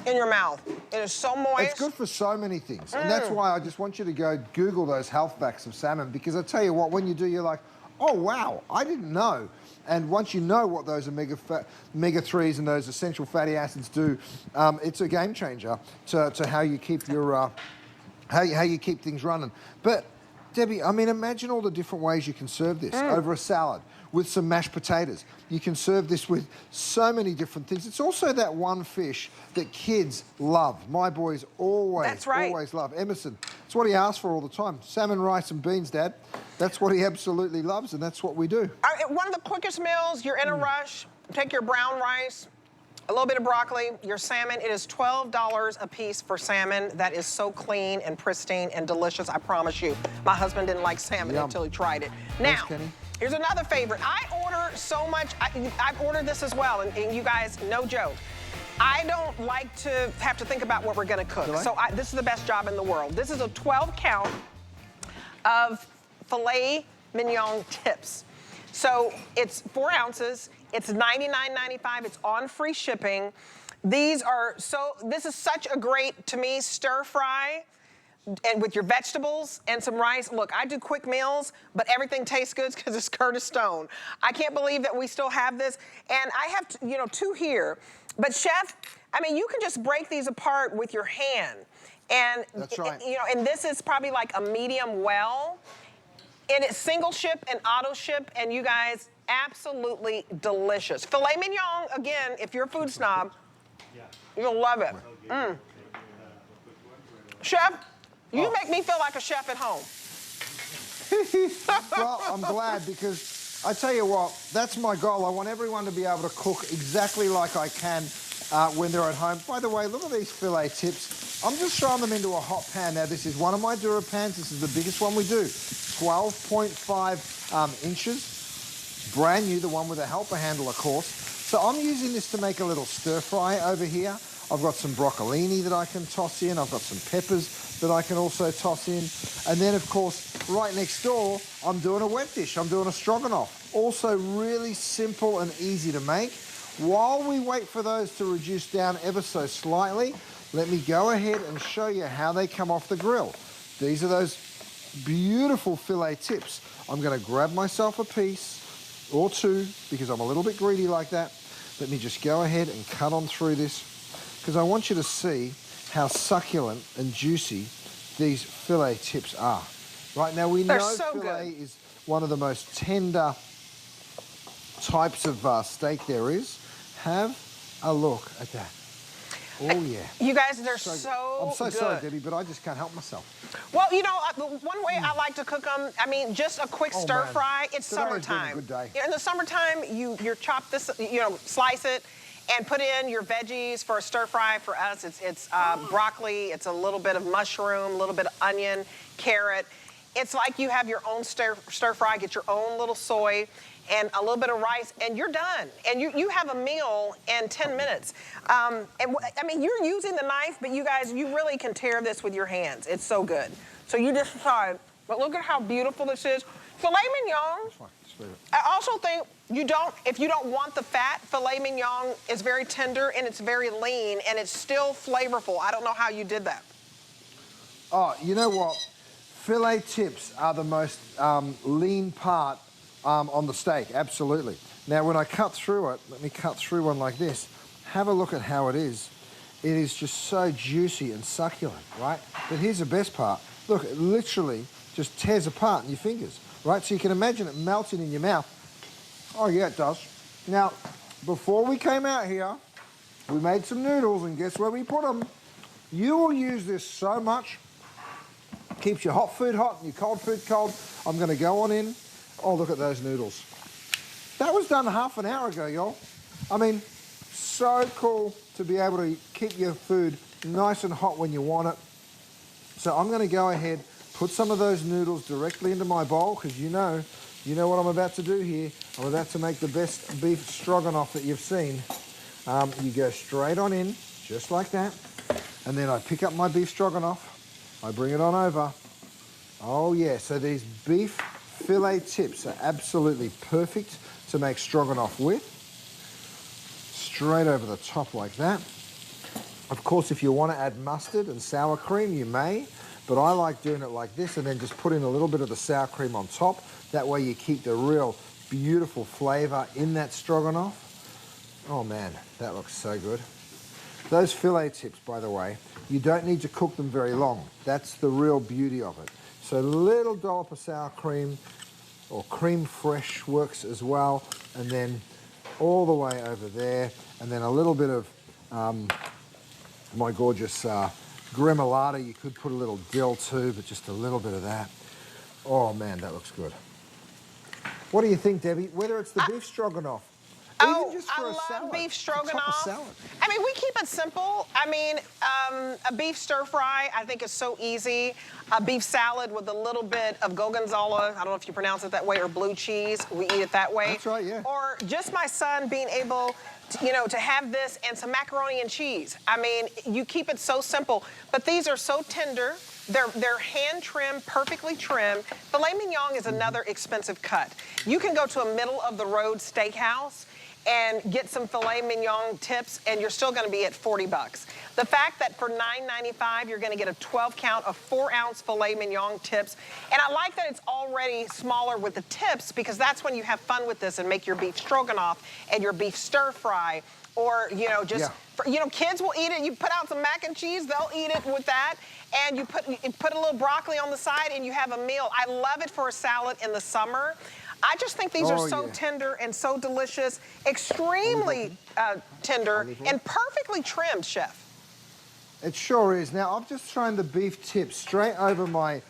in your mouth. It is so moist. it's good for so many things. And that's why I just want you to go Google those health facts of salmon, because I tell you what, when you do, you're like, oh, wow, I didn't know. And once you know what those omega-3s and those essential fatty acids do, it's a game changer to how you keep your, how you keep things running. But Debbie, I mean, imagine all the different ways you can serve this over a salad with some mashed potatoes. You can serve this with so many different things. It's also that one fish that kids love. My boys always love. Emerson, it's what he asks for all the time. Salmon, rice and beans, Dad. That's what he absolutely loves, and that's what we do. One of the quickest meals, you're in a rush, take your brown rice, a little bit of broccoli, your salmon. It is $12 a piece for salmon. That is so clean and pristine and delicious, I promise you. My husband didn't like salmon until he tried it. Now, here's another favorite. I order so much. I've ordered this as well, and you guys, no joke. I don't like to have to think about what we're gonna cook. So this is the best job in the world. This is a 12 count of filet mignon tips. So it's 4 ounces. It's $99.95. It's on free shipping. This is such a great, to me, stir fry. And with your vegetables and some rice. Look, I do quick meals, but everything tastes good because it's Curtis Stone. I can't believe that we still have this. And I have, 2 here. But chef, I mean, you can just break these apart with your hand. And, that's right. And this is probably like a medium well. And it's single ship and auto ship, and you guys, absolutely delicious. Filet mignon, again, if you're a food snob, you'll love it. Chef, you make me feel like a chef at home. Well, I'm glad, because I tell you what, that's my goal. I want everyone to be able to cook exactly like I can when they're at home. By the way, look at these filet tips. I'm just throwing them into a hot pan. Now, this is one of my Dura pans. This is the biggest one we do. 12.5 inches. Brand new, the one with a helper handle, of course. So I'm using this to make a little stir fry over here. I've got some broccolini that I can toss in. I've got some peppers that I can also toss in. And then, of course, right next door, I'm doing a wet dish. I'm doing a stroganoff. Also really simple and easy to make. While we wait for those to reduce down ever so slightly, let me go ahead and show you how they come off the grill. These are those beautiful filet tips. I'm going to grab myself a piece or two because I'm a little bit greedy like that. Let me just go ahead and cut on through this because I want you to see how succulent and juicy these filet tips are. Right now, we know filet is one of the most tender types of steak there is. Have a look at that. Oh, yeah. You guys, they're so so I'm so good. sorry, Debbie, but I just can't help myself. Well, you know, one way I like to cook them, I mean, just a quick stir fry. It's Today has been a summertime. good day. In the summertime, you chop this, you know, slice it, and put in your veggies for a stir fry. For us, it's broccoli, it's a little bit of mushroom, a little bit of onion, carrot. It's like you have your own stir fry, get your own little soy, and a little bit of rice, and you're done. And you have a meal in 10 minutes. I mean, you're using the knife, but you guys, you really can tear this with your hands. It's so good. So you just decide, but look at how beautiful this is. Filet mignon, I also think if you don't want the fat, filet mignon is very tender and it's very lean and it's still flavorful. I don't know how you did that. Oh, you know what? Filet tips are the most lean part on the steak, absolutely. Now, when I cut through it, let me cut through one like this. Have a look at how it is. It is just so juicy and succulent, right? But here's the best part. Look, it literally just tears apart in your fingers, right? So you can imagine it melting in your mouth. Oh, yeah, it does. Now, before we came out here, we made some noodles, and guess where we put them? You will use this so much. Keeps your hot food hot and your cold food cold. I'm going to go on in. Oh, look at those noodles. That was done half an hour ago, y'all. I mean, so cool to be able to keep your food nice and hot when you want it. So I'm going to go ahead, put some of those noodles directly into my bowl because you know what I'm about to do here. I'm about to make the best beef stroganoff that you've seen. You go straight on in, just like that. And then I pick up my beef stroganoff. I bring it on over. Oh, yeah, so these beef filet tips are absolutely perfect to make stroganoff with. Straight over the top like that. Of course, if you want to add mustard and sour cream, you may, but I like doing it like this and then just put in a little bit of the sour cream on top. That way you keep the real beautiful flavor in that stroganoff. Oh man, that looks so good. Those filet tips, by the way, you don't need to cook them very long. That's the real beauty of it. So a little dollop of sour cream or creme fraiche works as well. And then all the way over there. And then a little bit of my gorgeous gremolata. You could put a little dill too, but just a little bit of that. Oh man, that looks good. What do you think, Debbie? Whether it's the beef stroganoff, even just for I a salad, love beef stroganoff. Top of salad. I mean, we keep it simple. I mean, a beef stir fry, I think, is so easy. A beef salad with a little bit of gorgonzola, I don't know if you pronounce it that way, or blue cheese. We eat it that way. That's right, yeah. Or just my son being able to have this and some macaroni and cheese. I mean, you keep it so simple. But these are so tender. They're hand trimmed, perfectly trimmed. Filet mignon is another expensive cut. You can go to a middle of the road steakhouse and get some filet mignon tips, and you're still gonna be at 40 bucks. The fact that for $9.95, you're gonna get a 12 count of 4-ounce filet mignon tips. And I like that it's already smaller with the tips because that's when you have fun with this and make your beef stroganoff and your beef stir fry. Or, kids will eat it. You put out some mac and cheese, they'll eat it with that. And you put a little broccoli on the side and you have a meal. I love it for a salad in the summer. I just think these are so tender and so delicious, extremely tender and perfectly trimmed, Chef. It sure is. Now, I've just thrown the beef tips straight over my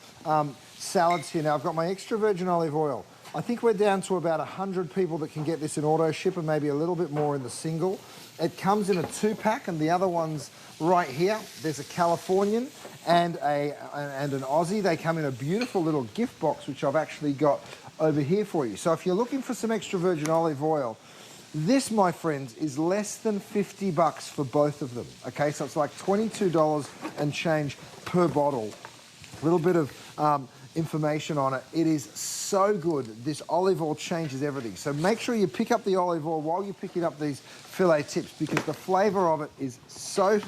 salads here. Now, I've got my extra virgin olive oil. I think we're down to about 100 people that can get this in auto ship and maybe a little bit more in the single. It comes in a 2-pack, and the other one's right here. There's a Californian and an Aussie. They come in a beautiful little gift box, which I've actually got over here for you. So if you're looking for some extra virgin olive oil, this, my friends, is less than 50 bucks for both of them. Okay, so it's like $22 and change per bottle. A little bit of information on it. It is so good. This olive oil changes everything. So make sure you pick up the olive oil while you're picking up these filet tips, because the flavor of it is so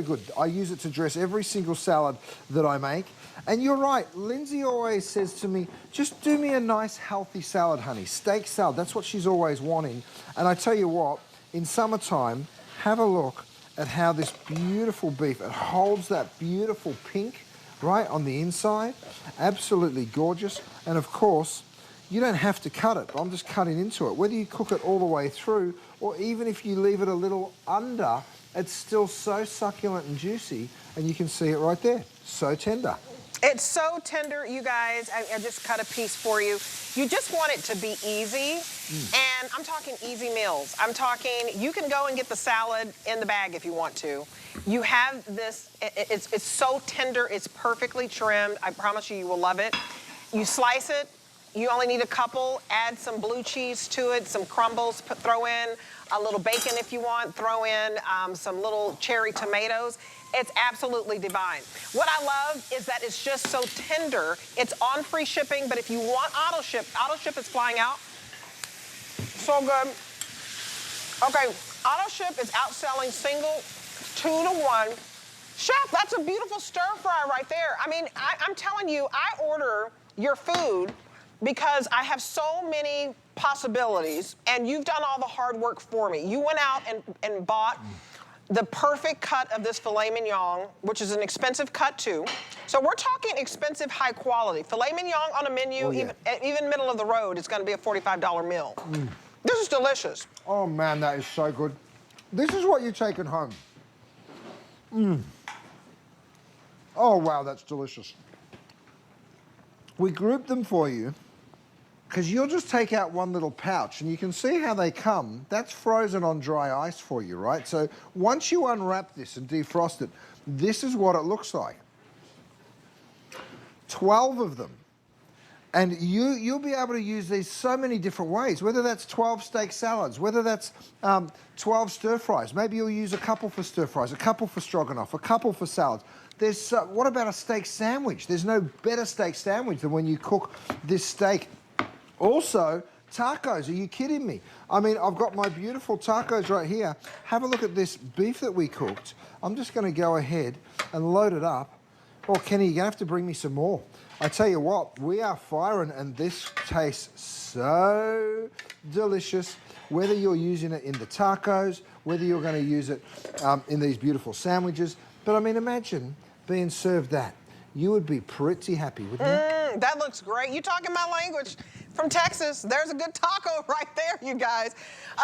good. I use it to dress every single salad that I make. And you're right, Lindsay always says to me, just do me a nice healthy salad, honey. Steak salad, that's what she's always wanting. And I tell you what, in summertime, have a look at how this beautiful beef, it holds that beautiful pink right on the inside. Absolutely gorgeous. And of course, you don't have to cut it. I'm just cutting into it. Whether you cook it all the way through, or even if you leave it a little under, it's still so succulent and juicy, and you can see it right there. So tender. It's so tender, you guys. I just cut a piece for you. You just want it to be easy, and I'm talking easy meals. I'm talking, you can go and get the salad in the bag if you want to. You have this, it's so tender, it's perfectly trimmed. I promise you, you will love it. You slice it, you only need a couple, add some blue cheese to it, some crumbles, throw in a little bacon if you want, throw in some little cherry tomatoes. It's absolutely divine. What I love is that it's just so tender. It's on free shipping, but if you want auto ship is flying out. So good. Okay, auto ship is outselling single 2-to-1. Chef, that's a beautiful stir fry right there. I mean, I'm telling you, I order your food because I have so many possibilities, and you've done all the hard work for me. You went out and bought the perfect cut of this filet mignon, which is an expensive cut too. So we're talking expensive, high quality. Filet mignon on a menu, even middle of the road, it's gonna be a $45 meal. This is delicious. Oh man, that is so good. This is what you're taking home. Oh wow, that's delicious. We grouped them for you because you'll just take out one little pouch, and you can see how they come. That's frozen on dry ice for you, right? So once you unwrap this and defrost it, this is what it looks like. 12 of them. And you'll be able to use these so many different ways, whether that's 12 steak salads, whether that's 12 stir fries. Maybe you'll use a couple for stir fries, a couple for stroganoff, a couple for salads. There's what about a steak sandwich? There's no better steak sandwich than when you cook this steak. Also, tacos, are you kidding me? I mean, I've got my beautiful tacos right here. Have a look at this beef that we cooked. I'm just gonna go ahead and load it up. Oh, Kenny, you're gonna have to bring me some more. I tell you what, we are firing, and this tastes so delicious. Whether you're using it in the tacos, whether you're gonna use it in these beautiful sandwiches. But I mean, imagine being served that. You would be pretty happy, wouldn't you? That looks great. You talking my language. From Texas, there's a good taco right there, you guys.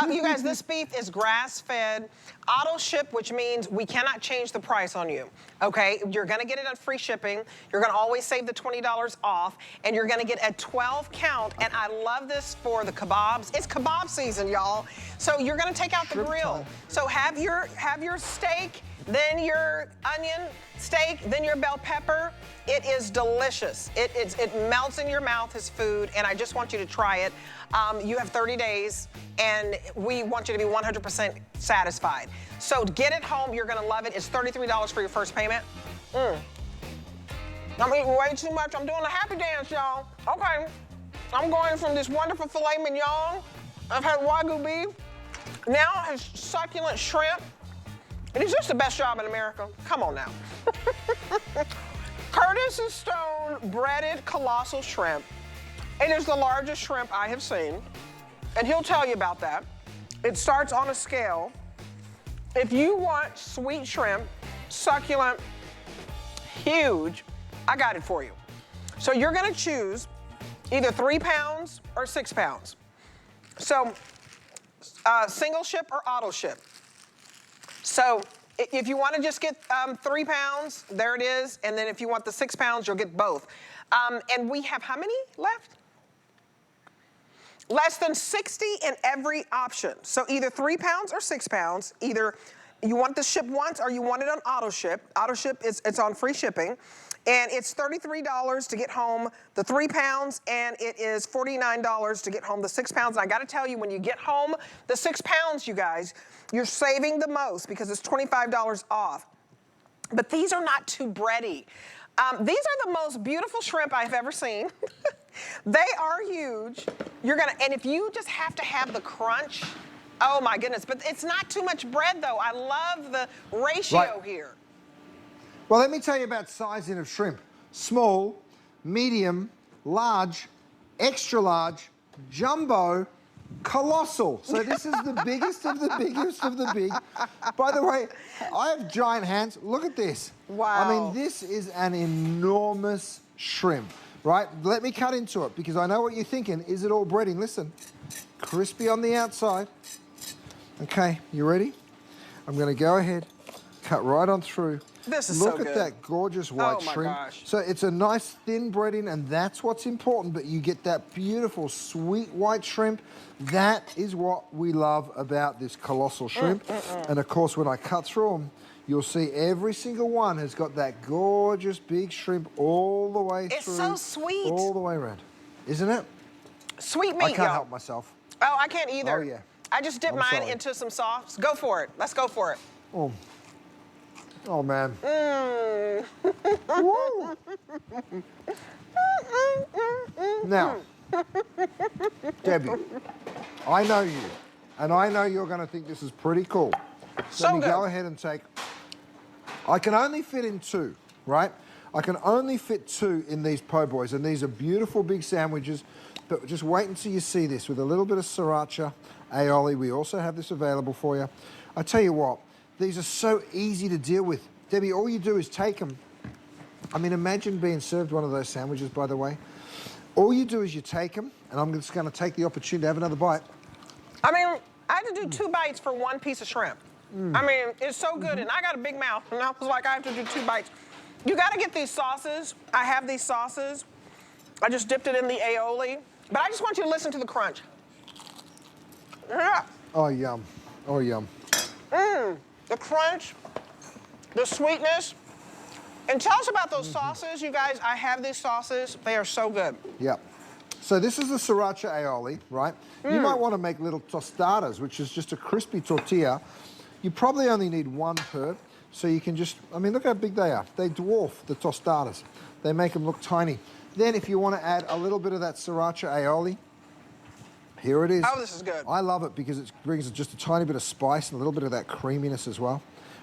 You guys, this beef is grass-fed, auto ship, which means we cannot change the price on you, okay? You're gonna get it on free shipping. You're gonna always save the $20 off, and you're gonna get a 12 count, and I love this for the kebabs. It's kebab season, y'all. So you're gonna take out the grill. So have your steak, then your onion steak, then your bell pepper. It is delicious. It melts in your mouth as food, and I just want you to try it. You have 30 days, and we want you to be 100% satisfied. So get it home. You're gonna love it. It's $33 for your first payment. I'm eating way too much. I'm doing a happy dance, y'all. Okay. I'm going from this wonderful filet mignon. I've had Wagyu beef. Now I have succulent shrimp. It is just the best job in America. Come on now. Curtis Stone breaded colossal shrimp. It is the largest shrimp I have seen, and he'll tell you about that. It starts on a scale. If you want sweet shrimp, succulent, huge, I got it for you. So you're gonna choose either 3 pounds or 6 pounds. So single ship or auto ship. So if you want to just get 3 pounds, there it is. And then if you want the 6 pounds, you'll get both. And we have how many left? Less than 60 in every option. So either 3 pounds or 6 pounds. Either you want this shipped once or you want it on auto ship. Auto ship it's on free shipping. And it's $33 to get home the 3 pounds, and it is $49 to get home the 6 pounds. And I gotta tell you, when you get home the 6 pounds, you guys, you're saving the most because it's $25 off. But these are not too bready. These are the most beautiful shrimp I've ever seen. They are huge. And if you just have to have the crunch, oh my goodness. But it's not too much bread though. I love the ratio here. Well, let me tell you about sizing of shrimp. Small, medium, large, extra large, jumbo, colossal. So this is the biggest of the biggest of the big. By the way, I have giant hands. Look at this. Wow. I mean, this is an enormous shrimp, right? Let me cut into it because I know what you're thinking. Is it all breading? Listen, crispy on the outside. Okay, you ready? I'm going to go ahead, cut right on through. This is so good. Look at that gorgeous white shrimp. Oh my gosh. So it's a nice thin breading, and that's what's important, but you get that beautiful sweet white shrimp. That is what we love about this colossal shrimp. And of course, when I cut through them, you'll see every single one has got that gorgeous big shrimp all the way through. It's so sweet. All the way around. Isn't it? Sweet meat, I can't help myself. Oh, I can't either. Oh, yeah. I just dip mine into some sauce. Go for it. Let's go for it. Oh. Oh, man. Now, Debbie, I know you, and I know you're going to think this is pretty cool. So Let me good. go ahead and take... I can only fit in 2, right? I can only fit 2 in these po' boys, and these are beautiful big sandwiches, but just wait until you see this with a little bit of sriracha aioli. We also have this available for you. I tell you what, these are so easy to deal with. Debbie, all you do is take them. I mean, imagine being served one of those sandwiches, by the way. All you do is you take them, and I'm just going to take the opportunity to have another bite. I mean, I had to do 2 bites for 1 piece of shrimp. I mean, it's so good, and I got a big mouth, and I was like, I have to do 2 bites. You got to get these sauces. I have these sauces. I just dipped it in the aioli, but I just want you to listen to the crunch. Yeah. Oh, yum. Oh, yum. The crunch, the sweetness. And tell us about those sauces, you guys. I have these sauces. They are so good. Yep. So this is the sriracha aioli, right? You might want to make little tostadas, which is just a crispy tortilla. You probably only need 1 per, so you can just, I mean, look how big they are. They dwarf the tostadas. They make them look tiny. Then if you want to add a little bit of that sriracha aioli, here it is. Oh, this is good. I love it because it brings just a tiny bit of spice and a little bit of that creaminess as well.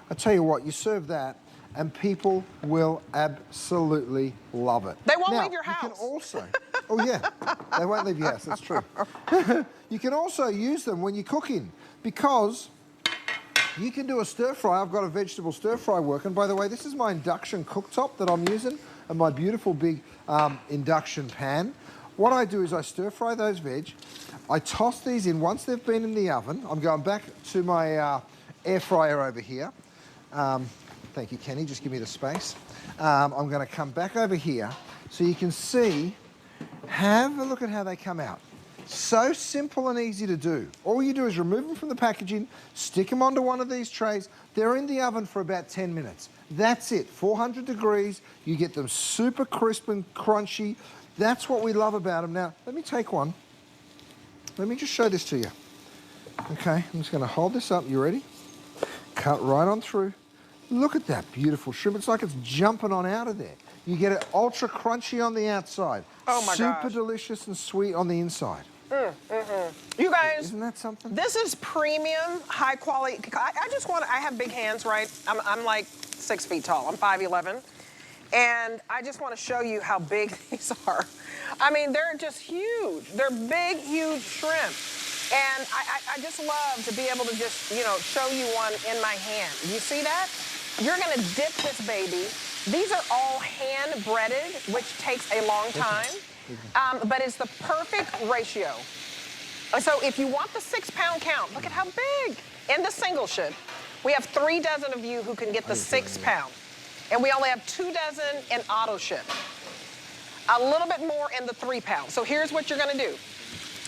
I tell you what, you serve that, and people will absolutely love it. They won't now, leave your house. You can also, oh yeah, they won't leave your house, that's true. You can also use them when you're cooking because you can do a stir fry. I've got a vegetable stir fry working. By the way, this is my induction cooktop that I'm using and my beautiful big induction pan. What I do is I stir fry those veg. I toss these in once they've been in the oven. I'm going back to my air fryer over here. Thank you, Kenny. Just give me the space. I'm going to come back over here so you can see, have a look at how they come out. So simple and easy to do. All you do is remove them from the packaging, stick them onto one of these trays. They're in the oven for about 10 minutes. That's it, 400 degrees. You get them super crisp and crunchy. That's what we love about them. Now, let me take one. Let me just show this to you. Okay, I'm just going to hold this up. You ready? Cut right on through. Look at that beautiful shrimp. It's like it's jumping on out of there. You get it ultra crunchy on the outside. Oh my gosh. Super delicious and sweet on the inside. You guys, isn't that something? This is premium, high quality. I have big hands, right? I'm like 6 feet tall. I'm 5'11". And I just want to show you how big these are. I mean, they're just huge. They're big, huge shrimp. And I just love to be able to just, you know, show you one in my hand. You see that? You're going to dip this baby. These are all hand breaded, which takes a long time. But it's the perfect ratio. So if you want the 6 pound count, look at how big. In the single ship, we have 3 dozen of you who can get the 6 pound. And we only have 2 dozen in auto ship. A little bit more in the 3 pound. So here's what you're gonna do.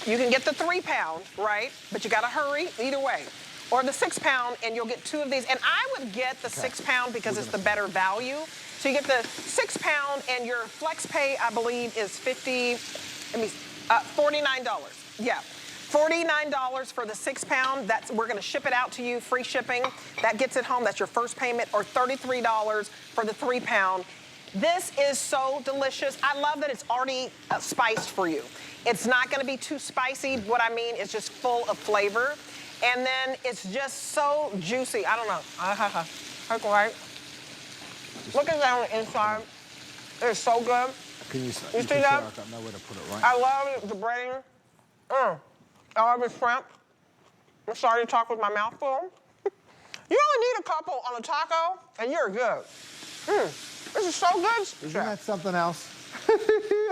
You can get the 3-pound, right? But you gotta hurry either way. Or the 6-pound, and you'll get 2 of these. And I would get the 6-pound because it's the better value. So you get the 6-pound, and your flex pay, I believe, is $49. Yeah. $49 for the 6-pound. We're gonna ship it out to you, free shipping. That gets it home, that's your first payment, or $33 for the 3-pound. This is so delicious. I love that it's already spiced for you. It's not gonna be too spicy. What I mean is just full of flavor. And then it's just so juicy. I don't know. Right. Look at that on the inside. It's so good. Can you see that? I don't know where to put it, right? I love the breading. I love the shrimp. I'm sorry to talk with my mouth full. You only need a couple on a taco, and you're good. This is so good, Isn't that something else?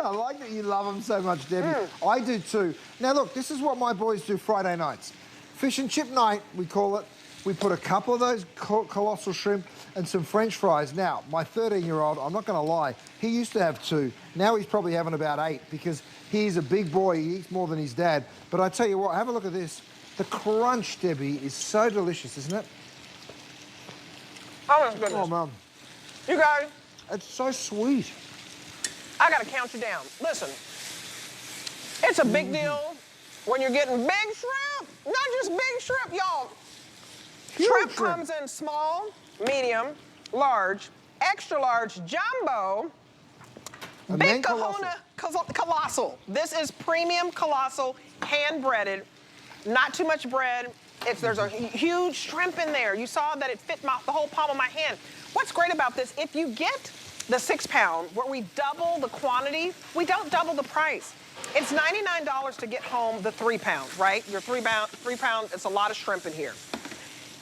I like that you love them so much, Debbie. I do too. Now look, this is what my boys do Friday nights. Fish and chip night, we call it. We put a couple of those colossal shrimp and some French fries. Now, my 13-year-old, I'm not gonna lie, he used to have 2. Now he's probably having about 8 because he's a big boy, he eats more than his dad. But I tell you what, have a look at this. The crunch, Debbie, is so delicious, isn't it? Oh my goodness. Oh, Mum. You guys. It's so sweet. I gotta count you down. Listen, it's a big deal when you're getting big shrimp. Not just big shrimp, y'all. Shrimp comes in small, medium, large, extra large, jumbo, And big then kahuna, colossal. This is premium colossal, hand-breaded, not too much bread. There's a huge shrimp in there. You saw that it fit the whole palm of my hand. What's great about this, if you get the 6-pound, where we double the quantity, we don't double the price. It's $99 to get home the 3-pound, right? Your 3-pound, it's a lot of shrimp in here.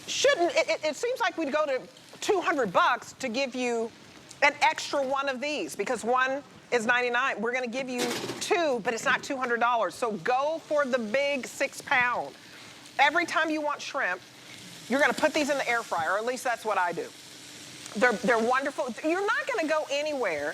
It seems like we'd go to $200 to give you an extra one of these because one is $99. We're gonna give you 2, but it's not $200. So go for the big 6-pound. Every time you want shrimp, you're gonna put these in the air fryer, or at least that's what I do. They're wonderful. You're not gonna go anywhere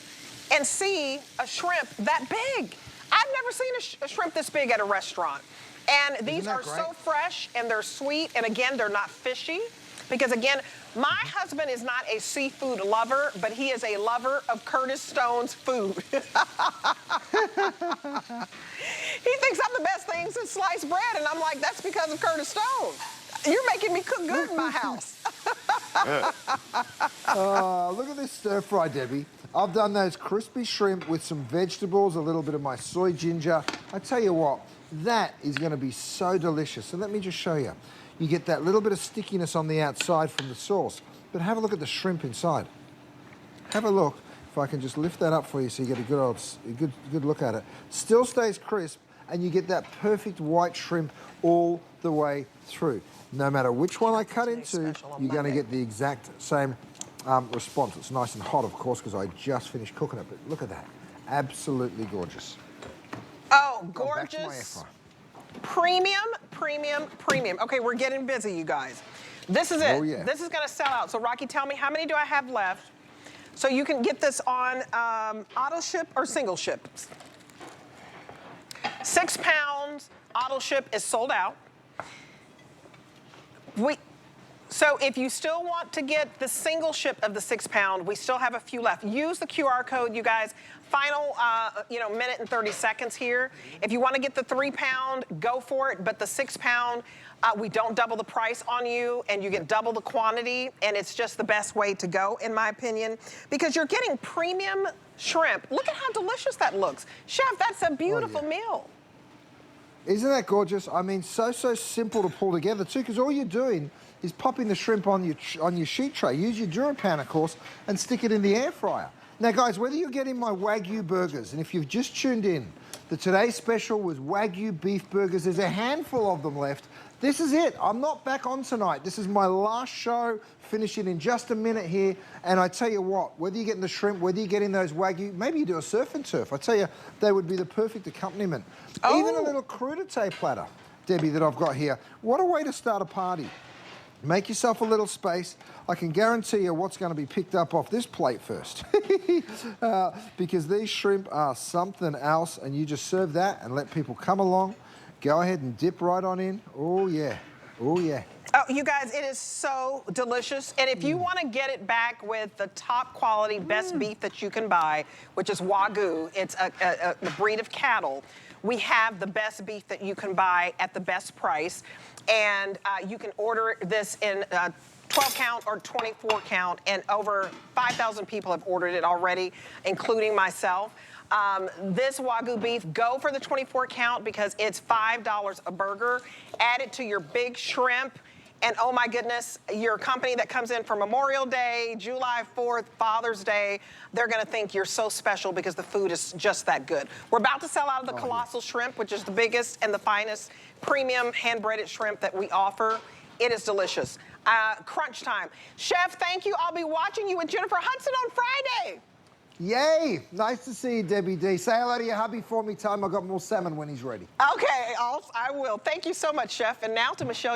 and see a shrimp that big. I've never seen a shrimp this big at a restaurant. And these are so fresh and they're sweet. And again, they're not fishy. Because again, my husband is not a seafood lover, but he is a lover of Curtis Stone's food. He thinks I'm the best thing since sliced bread. And I'm like, that's because of Curtis Stone. You're making me cook good in my house. Look at this stir fry, Debbie. I've done those crispy shrimp with some vegetables, a little bit of my soy ginger. I tell you what, that is going to be so delicious. So let me just show you. You get that little bit of stickiness on the outside from the sauce, but have a look at the shrimp inside. Have a look. If I can just lift that up for you so you get a good look at it. Still stays crisp, and you get that perfect white shrimp all the way through. No matter which one I cut into, you're going to get the exact same response. It's nice and hot, of course, because I just finished cooking it, but look at that. Absolutely gorgeous. Oh, gorgeous. Premium, premium, premium. Okay, we're getting busy, you guys. This is it. Oh, yeah. This is gonna sell out. So Rocky, tell me, how many do I have left? So you can get this on auto ship or single ship. 6 pounds, auto ship is sold out. So if you still want to get the single ship of the 6 pound, we still have a few left. Use the QR code, you guys. Final, minute and 30 seconds here. If you want to get the 3 pound, go for it. But the 6 pound, we don't double the price on you, and you get double the quantity, and it's just the best way to go, in my opinion, because you're getting premium shrimp. Look at how delicious that looks. Chef, that's a beautiful meal. Isn't that gorgeous? I mean, so simple to pull together too, because all you're doing is popping the shrimp on your sheet tray. Use your DuraPan, of course, and stick it in the air fryer. Now, guys, whether you're getting my Wagyu burgers, and if you've just tuned in, the today's special was Wagyu beef burgers. There's a handful of them left. This is it. I'm not back on tonight. This is my last show, finishing in just a minute here. And I tell you what, whether you're getting the shrimp, whether you're getting those Wagyu, maybe you do a surf and turf. I tell you, they would be the perfect accompaniment. Oh. Even a little crudité platter, Debbie, that I've got here. What a way to start a party. Make yourself a little space. I can guarantee you what's going to be picked up off this plate first. Because these shrimp are something else, and you just serve that and let people come along Go ahead and dip right on in. Oh, yeah. Oh, yeah. Oh, you guys, it is so delicious. And if you want to get it back with the top quality, best beef that you can buy, which is Wagyu, it's a breed of cattle, we have the best beef that you can buy at the best price. And you can order this in 12 count or 24 count, and over 5,000 people have ordered it already, including myself. This Wagyu beef, go for the 24 count because it's $5 a burger. Add it to your big shrimp. And oh my goodness, your company that comes in for Memorial Day, July 4th, Father's Day, they're gonna think you're so special because the food is just that good. We're about to sell out of the colossal shrimp, which is the biggest and the finest premium hand-breaded shrimp that we offer. It is delicious. Crunch time. Chef, thank you. I'll be watching you with Jennifer Hudson on Friday. Yay! Nice to see you, Debbie D. Say hello to your hubby for me. Tell him I got more salmon when he's ready. Okay, I will. Thank you so much, Chef. And now to Michelle.